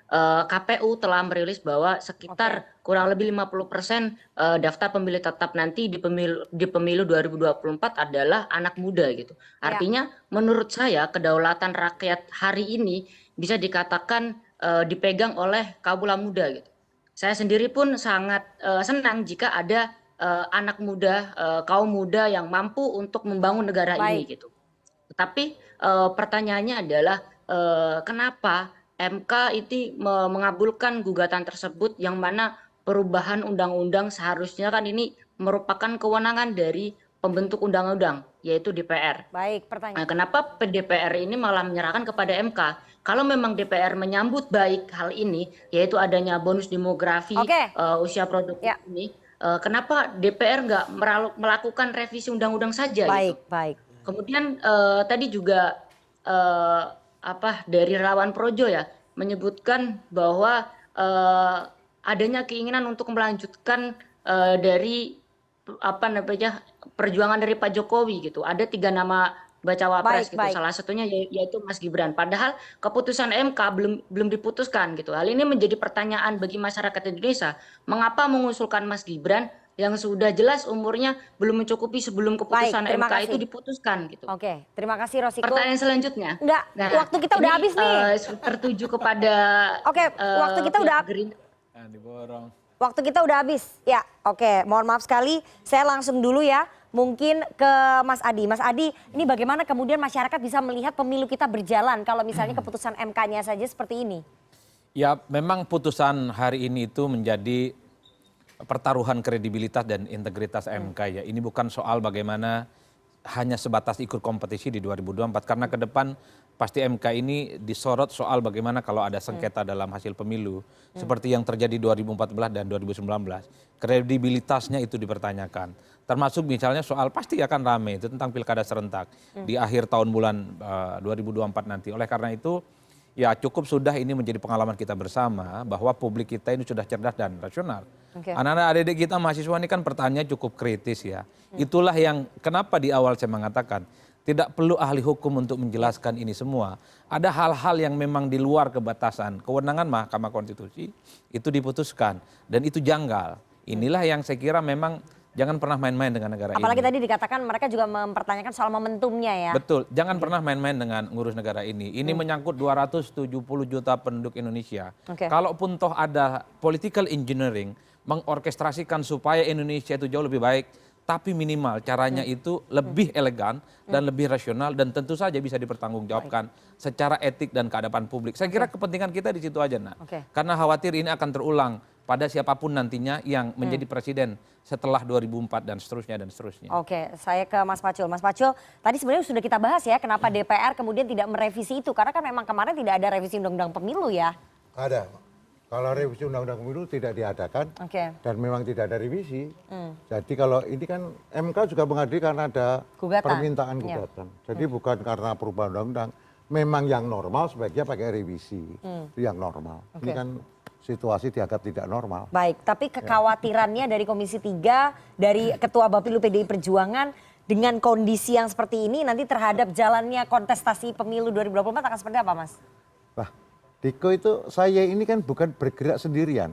KPU telah merilis bahwa sekitar kurang lebih 50% daftar pemilih tetap nanti di pemilu 2024 adalah anak muda gitu. Artinya menurut saya kedaulatan rakyat hari ini bisa dikatakan dipegang oleh kaula muda gitu. Saya sendiri pun sangat senang jika ada anak muda, kaum muda yang mampu untuk membangun negara ini gitu. Tetapi pertanyaannya adalah kenapa MK itu mengabulkan gugatan tersebut yang mana perubahan undang-undang seharusnya kan ini merupakan kewenangan dari pembentuk undang-undang yaitu DPR. Baik, pertanyaan. Kenapa DPR ini malah menyerahkan kepada MK? Kalau memang DPR menyambut baik hal ini, yaitu adanya bonus demografi usia produktif ini, kenapa DPR nggak melakukan revisi undang-undang saja? Baik. Kemudian tadi juga dari Relawan Projo ya menyebutkan bahwa adanya keinginan untuk melanjutkan dari perjuangan dari Pak Jokowi gitu. Ada 3 nama bacawa pres gitu. Salah satunya yaitu Mas Gibran. Padahal keputusan MK belum diputuskan gitu. Hal ini menjadi pertanyaan bagi masyarakat Indonesia. Mengapa mengusulkan Mas Gibran yang sudah jelas umurnya belum mencukupi sebelum keputusan MK itu diputuskan gitu. Oke, terima kasih Rosiko. Pertanyaan selanjutnya. Enggak, waktu kita udah habis nih. Tertuju kepada waktu kita udah diborong. Waktu kita udah habis. Ya, oke, mohon maaf sekali. Saya langsung dulu ya. Mungkin ke Mas Adi. Mas Adi, ini bagaimana kemudian masyarakat bisa melihat pemilu kita berjalan kalau misalnya keputusan MK-nya saja seperti ini? Ya, memang putusan hari ini itu menjadi pertaruhan kredibilitas dan integritas MK ya. Ini bukan soal bagaimana hanya sebatas ikut kompetisi di 2024 karena ke depan pasti MK ini disorot soal bagaimana kalau ada sengketa dalam hasil pemilu seperti yang terjadi 2014 dan 2019. Kredibilitasnya itu dipertanyakan. Termasuk misalnya soal pasti akan ramai itu tentang pilkada serentak di akhir tahun bulan 2024 nanti. Oleh karena itu ya cukup sudah ini menjadi pengalaman kita bersama bahwa publik kita ini sudah cerdas dan rasional. Anak-anak adik-adik kita mahasiswa ini kan pertanyaannya cukup kritis ya. Itulah yang kenapa di awal saya mengatakan tidak perlu ahli hukum untuk menjelaskan ini semua. Ada hal-hal yang memang di luar kebatasan kewenangan Mahkamah Konstitusi itu diputuskan dan itu janggal. Inilah yang saya kira memang Jangan pernah main-main dengan negara Apalagi ini. tadi dikatakan mereka juga mempertanyakan soal momentumnya ya. Betul, jangan pernah main-main dengan ngurus negara ini. Ini menyangkut 270 juta penduduk Indonesia. Kalaupun toh ada political engineering, mengorkestrasikan supaya Indonesia itu jauh lebih baik, tapi minimal caranya itu lebih elegan dan lebih rasional dan tentu saja bisa dipertanggungjawabkan secara etik dan keadaban publik. Saya kira kepentingan kita di situ aja, Nak. Karena khawatir ini akan terulang pada siapapun nantinya yang menjadi presiden setelah 2004 dan seterusnya. Oke, saya ke Mas Pacul. Mas Pacul, tadi sebenarnya sudah kita bahas ya kenapa DPR kemudian tidak merevisi itu. Karena kan memang kemarin tidak ada revisi Undang-Undang Pemilu ya. Ada. Kalau revisi Undang-Undang Pemilu tidak diadakan dan memang tidak ada revisi. Jadi kalau ini kan MK juga mengadili karena ada permintaan gugatan. Jadi bukan karena perubahan undang-undang. Memang yang normal sebaiknya pakai revisi. Itu yang normal. Ini kan situasi dianggap tidak normal. Baik, tapi kekhawatirannya dari Komisi 3, dari Ketua Bapilu PDI Perjuangan dengan kondisi yang seperti ini nanti terhadap jalannya kontestasi pemilu 2024 akan seperti apa, Mas? Nah, Diko itu saya ini kan bukan bergerak sendirian.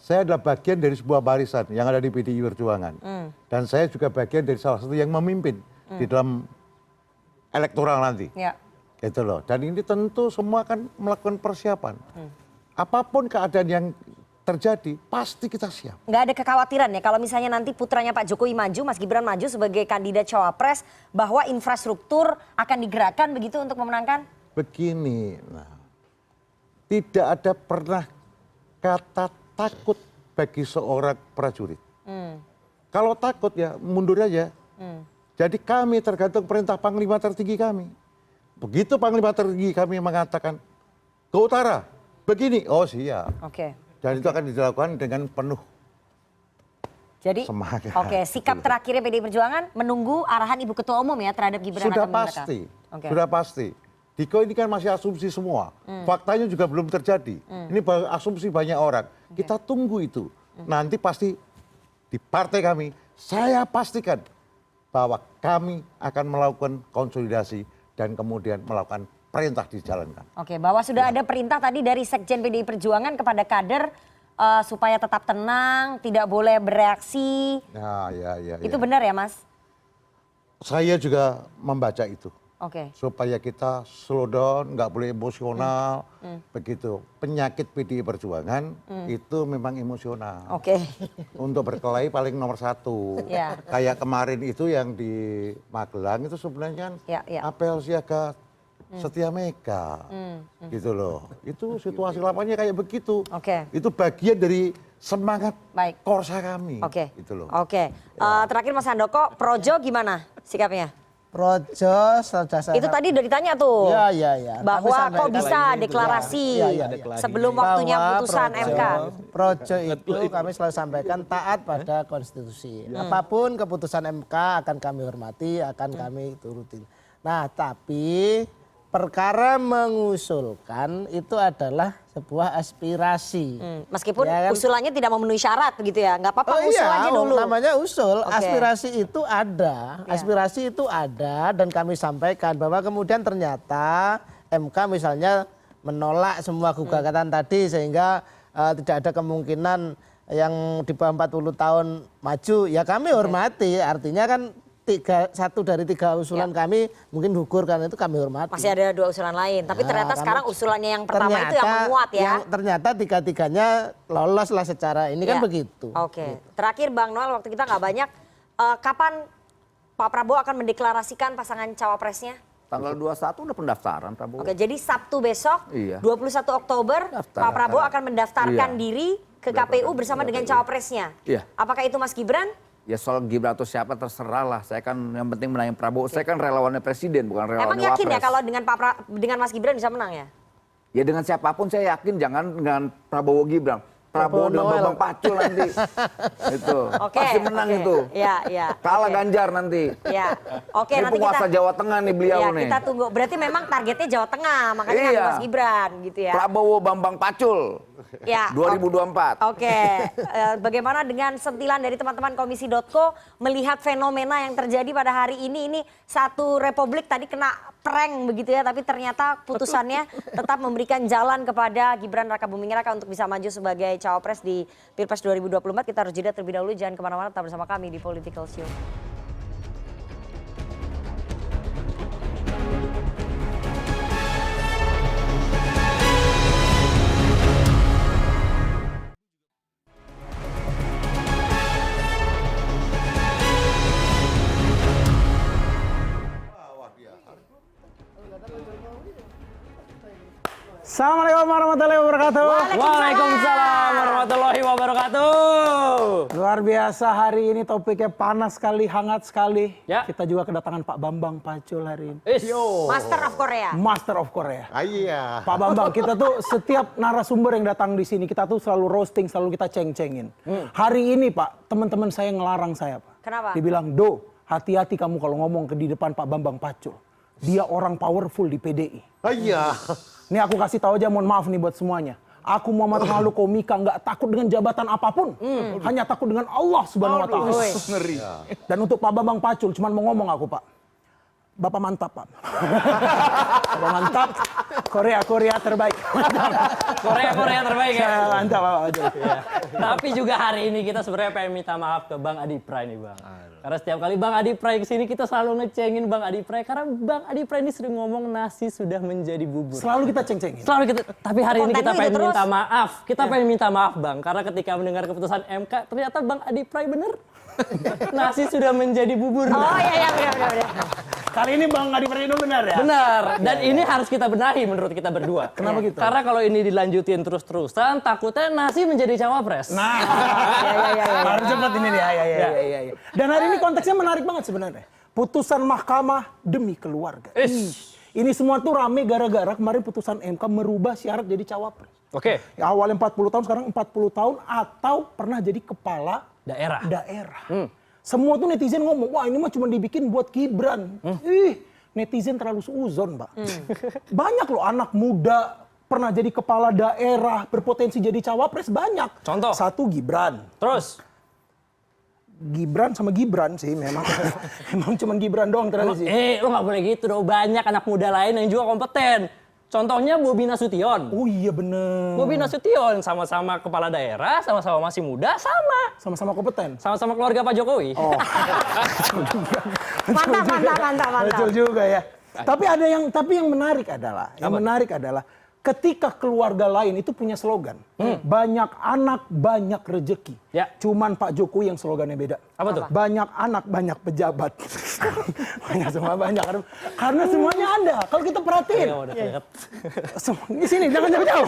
Saya adalah bagian dari sebuah barisan yang ada di PDI Perjuangan. Dan saya juga bagian dari salah satu yang memimpin di dalam elektoral nanti. Gitu loh. Dan ini tentu semua akan melakukan persiapan. Apapun keadaan yang terjadi, pasti kita siap. Nggak ada kekhawatiran ya kalau misalnya nanti putranya Pak Jokowi maju, Mas Gibran maju sebagai kandidat cawapres, bahwa infrastruktur akan digerakkan begitu untuk memenangkan? Begini, nah, tidak ada pernah kata takut bagi seorang prajurit. Kalau takut ya mundur aja. Jadi kami tergantung perintah Panglima tertinggi kami. Begitu Panglima tertinggi kami mengatakan ke utara, begini, oh siap. Dan itu akan dilakukan dengan penuh jadi semangat. Sikap terakhirnya PDI Perjuangan menunggu arahan Ibu Ketua Umum ya terhadap Gibran. Sudah pasti, sudah pasti. Diko ini kan masih asumsi semua. Faktanya juga belum terjadi. Ini asumsi banyak orang. Kita tunggu itu. Nanti pasti di partai kami, saya pastikan bahwa kami akan melakukan konsolidasi dan kemudian melakukan perintah dijalankan. Bahwa sudah ada perintah tadi dari Sekjen PDI Perjuangan kepada kader supaya tetap tenang, tidak boleh bereaksi. Itu benar ya, Mas? Saya juga membaca itu. Supaya kita slow down, nggak boleh emosional, begitu. Penyakit PDI Perjuangan itu memang emosional. Untuk berkelahi paling nomor 1. Kayak kemarin itu yang di Magelang itu sebenarnya kan apel siaga Setia Mega, gitu loh. Itu situasi lapannya kayak begitu. Itu bagian dari semangat korsa kami. Gitu loh. Terakhir Mas Handoko, Projo gimana sikapnya? Projo itu tadi udah ditanya tuh. Bahwa kok bisa deklarasi sebelum waktunya putusan MK. Projo itu kami selalu sampaikan taat pada konstitusi. Apapun keputusan MK akan kami hormati, akan kami turutin. Nah, tapi perkara mengusulkan itu adalah sebuah aspirasi. Meskipun usulannya tidak memenuhi syarat begitu ya, nggak apa-apa usul aja dulu. Namanya usul, aspirasi itu ada, aspirasi itu ada dan kami sampaikan bahwa kemudian ternyata MK misalnya menolak semua gugatan tadi sehingga tidak ada kemungkinan yang di bawah 40 tahun maju, ya kami hormati, artinya kan satu dari 3 usulan kami mungkin gugur karena itu kami hormati. Masih ada 2 usulan lain, tapi ternyata sekarang usulannya yang pertama itu yang menguat ya. Ternyata 3-3-nya lolos lah secara ini kan begitu. Terakhir Bang Noel, waktu kita nggak banyak, kapan Pak Prabowo akan mendeklarasikan pasangan cawapresnya? Tanggal 21 udah pendaftaran Prabowo. Jadi Sabtu besok, 21 Oktober, Pak Prabowo akan mendaftarkan diri ke KPU bersama dengan cawapresnya. Apakah itu Mas Gibran? Ya soal Gibran atau siapa terserah lah. Saya kan yang penting menangin Prabowo. Saya kan relawannya presiden, bukan relawannya Emang yakin Wapres. ya kalau dengan Mas Gibran bisa menang ya? Ya dengan siapapun saya yakin, jangan dengan Prabowo Gibran. Prabowo dengan Bambang Pacul nanti. Itu. Pasti menang itu. Kalah Ganjar nanti. Ini nanti penguasa Jawa Tengah nih beliau nih. Kita tunggu. Berarti memang targetnya Jawa Tengah, makanya Mas Gibran gitu ya. Prabowo Bambang Pacul. 2024. Bagaimana dengan sentilan dari teman-teman Komisi.co melihat fenomena yang terjadi pada hari ini satu republik tadi kena prank begitu ya, tapi ternyata putusannya tetap memberikan jalan kepada Gibran Rakabuming Raka untuk bisa maju sebagai cawapres di Pilpres 2024. Kita harus jeda terlebih dahulu, jangan kemana-mana, tetap bersama kami di Political Show. Assalamualaikum warahmatullahi wabarakatuh. Waalaikumsalam warahmatullahi wabarakatuh. Luar biasa, hari ini topiknya panas sekali, hangat sekali. Ya. Kita juga kedatangan Pak Bambang Pacul hari ini. Master of Korea. Master of Korea. Iya. Pak Bambang, kita tuh setiap narasumber yang datang di sini kita tuh selalu roasting, selalu kita ceng-cengin. Hari ini Pak, teman-teman saya ngelarang saya Pak. Kenapa? Dibilang, "Do, hati-hati kamu kalau ngomong di depan Pak Bambang Pacul. Dia orang powerful di PDI." Iya. Ini aku kasih tahu aja, mohon maaf nih buat semuanya. Aku Muhammad Malu Komika nggak takut dengan jabatan apapun, hanya takut dengan Allah Subhanahu Wa Taala. Ngeri. Dan untuk Pak Bambang Pacul, cuman mau ngomong aku Pak, Bapak mantap Pak. Bapak mantap, Korea terbaik. Korea terbaik ya. Mantap Bapak Pacul. Tapi juga hari ini kita sebenarnya pengen minta maaf ke Bang Adi Pray nih Bang. Karena setiap kali Bang Adi Pray kesini kita selalu ngecengin Bang Adi Pray. Karena Bang Adi Pray ini sering ngomong nasi sudah menjadi bubur. Selalu kita ceng-cengin. Selalu kita. Tapi hari ini kita pengen minta maaf. Kita pengen minta maaf Bang. Karena ketika mendengar keputusan MK ternyata Bang Adi Pray bener. Nasi sudah menjadi bubur. Oh iya benar. Kali ini Bang Adi Pray itu benar ya? Benar. Dan ini harus kita benahi menurut kita berdua. Kenapa gitu? Karena kalau ini dilanjutin terus-terusan takutnya nasi menjadi cawapres. Nah, harus cepat ini nih. Ya. Dan hari ini konteksnya menarik banget sebenarnya. Putusan mahkamah demi keluarga. Ini semua tuh rame gara-gara kemarin putusan MK merubah syarat jadi cawapres. Oke. Awalnya 40 tahun, sekarang 40 tahun atau pernah jadi kepala daerah. Semua tuh netizen ngomong, wah ini mah cuma dibikin buat Gibran. Netizen terlalu suuzon, Mbak. Banyak loh anak muda pernah jadi kepala daerah, berpotensi jadi cawapres, banyak. Contoh? Satu Gibran. Terus? Gibran sama Gibran sih memang. Emang cuma Gibran doang ternyata sih. Lo gak boleh gitu dong, banyak anak muda lain yang juga kompeten. Contohnya Bobi Nasution. Oh iya bener. Bobi Nasution sama-sama kepala daerah, sama-sama masih muda, sama-sama kompeten. Sama-sama keluarga Pak Jokowi. Oh. Mantap. Betul juga ya. Tapi yang menarik adalah ketika keluarga lain itu punya slogan. Banyak anak, banyak rejeki. Ya. Cuman Pak Jokowi yang slogannya beda. Apa tuh? Banyak anak, banyak pejabat. banyak. Karena semuanya ada. Kalau kita perhatiin. Di sini, jangan jauh-jauh.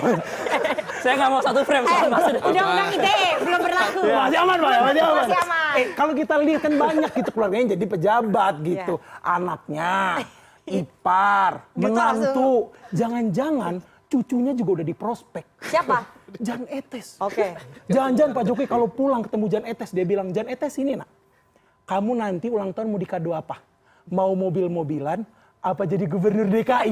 Saya nggak mau satu frame. Undang-undang ITE belum berlaku. Masih aman, Pak. Masih aman. Masih aman. Kalau kita lihat kan banyak gitu keluarganya jadi pejabat gitu. Anaknya, ipar, menantu. Jangan-jangan cucunya juga udah di prospek. Siapa? Jan Etes. Oke. Jangan-jangan Pak Jokowi kalau pulang ketemu Jan Etes, dia bilang, Jan Etes ini nak, kamu nanti ulang tahun mau dikado apa? Mau mobil-mobilan, apa jadi gubernur DKI?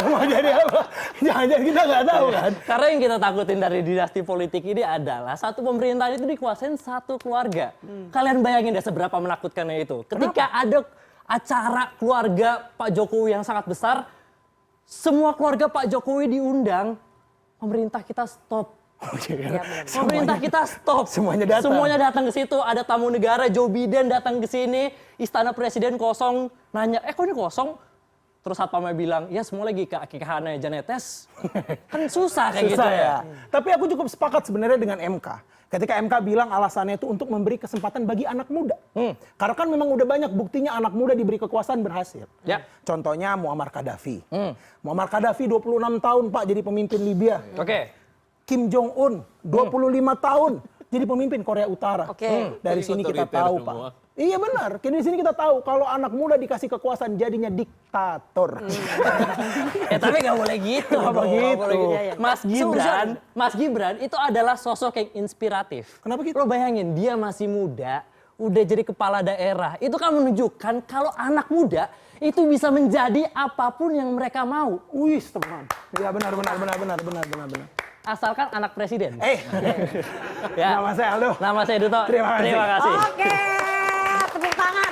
Mau jadi apa? Jangan-jangan kita nggak tahu kan? Karena yang kita takutin dari dinasti politik ini adalah satu pemerintahan itu dikuasain satu keluarga. Kalian bayangin deh seberapa menakutkannya itu. Ketika ada acara keluarga Pak Jokowi yang sangat besar, semua keluarga Pak Jokowi diundang, pemerintah kita stop. Pemerintah kita stop. Semuanya datang ke situ. Ada tamu negara, Joe Biden datang ke sini, istana presiden kosong. Nanya, kok ini kosong? Terus satpamnya bilang, ya semua lagi keakikannya Jan Etes. Kan susah kayak gitu ya. Tapi aku cukup sepakat sebenarnya dengan MK. Ketika MK bilang alasannya itu untuk memberi kesempatan bagi anak muda. Karena kan memang udah banyak buktinya anak muda diberi kekuasaan berhasil. Ya. Contohnya Muammar Gaddafi. Muammar Gaddafi 26 tahun Pak jadi pemimpin Libya. Oke. Kim Jong Un 25 tahun jadi pemimpin Korea Utara. Dari sini kita tahu Pak. Iya benar. Di sini kita tahu kalau anak muda dikasih kekuasaan jadinya diktator. Tapi nggak boleh gitu. Mas Gibran itu adalah sosok yang inspiratif. Kenapa gitu? Lo bayangin dia masih muda, udah jadi kepala daerah. Itu kan menunjukkan kalau anak muda itu bisa menjadi apapun yang mereka mau. Wih, teman. Iya benar. Asalkan anak presiden. Ya. Nama saya Aldo. Nama saya Duto. Terima kasih. Oke, tepuk tangan.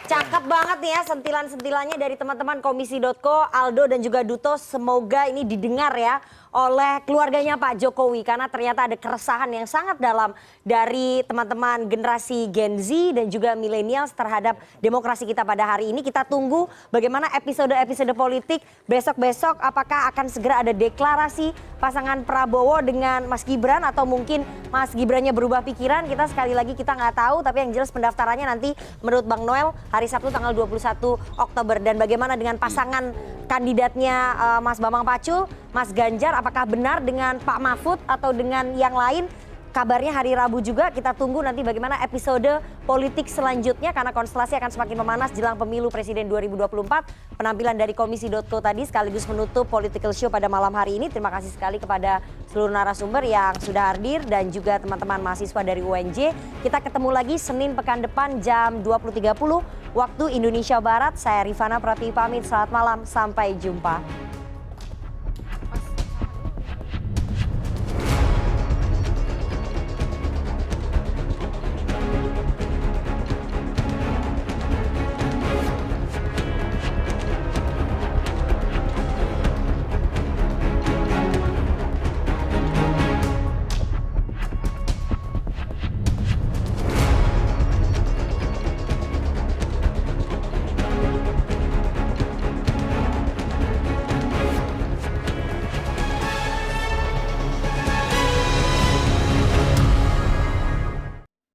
Cakep banget nih ya sentilan-sentilannya dari teman-teman Komisi.co, Aldo dan juga Duto. Semoga ini didengar ya oleh keluarganya Pak Jokowi karena ternyata ada keresahan yang sangat dalam dari teman-teman generasi Gen Z dan juga milenials terhadap demokrasi kita pada hari ini. Kita tunggu bagaimana episode-episode politik besok-besok, apakah akan segera ada deklarasi pasangan Prabowo dengan Mas Gibran atau mungkin Mas Gibrannya berubah pikiran. Kita sekali lagi kita nggak tahu, tapi yang jelas pendaftarannya nanti menurut Bang Noel hari Sabtu tanggal 21 Oktober. Dan bagaimana dengan pasangan kandidatnya Mas Bambang Pacul, Mas Ganjar, apakah benar dengan Pak Mahfud atau dengan yang lain? Kabarnya hari Rabu juga, kita tunggu nanti bagaimana episode politik selanjutnya karena konstelasi akan semakin memanas jelang pemilu presiden 2024. Penampilan dari Komisi.co tadi sekaligus menutup political show pada malam hari ini. Terima kasih sekali kepada seluruh narasumber yang sudah hadir dan juga teman-teman mahasiswa dari UNJ. Kita ketemu lagi Senin pekan depan jam 20.30 waktu Indonesia Barat. Saya Rifana Pratiwi pamit, selamat malam, sampai jumpa.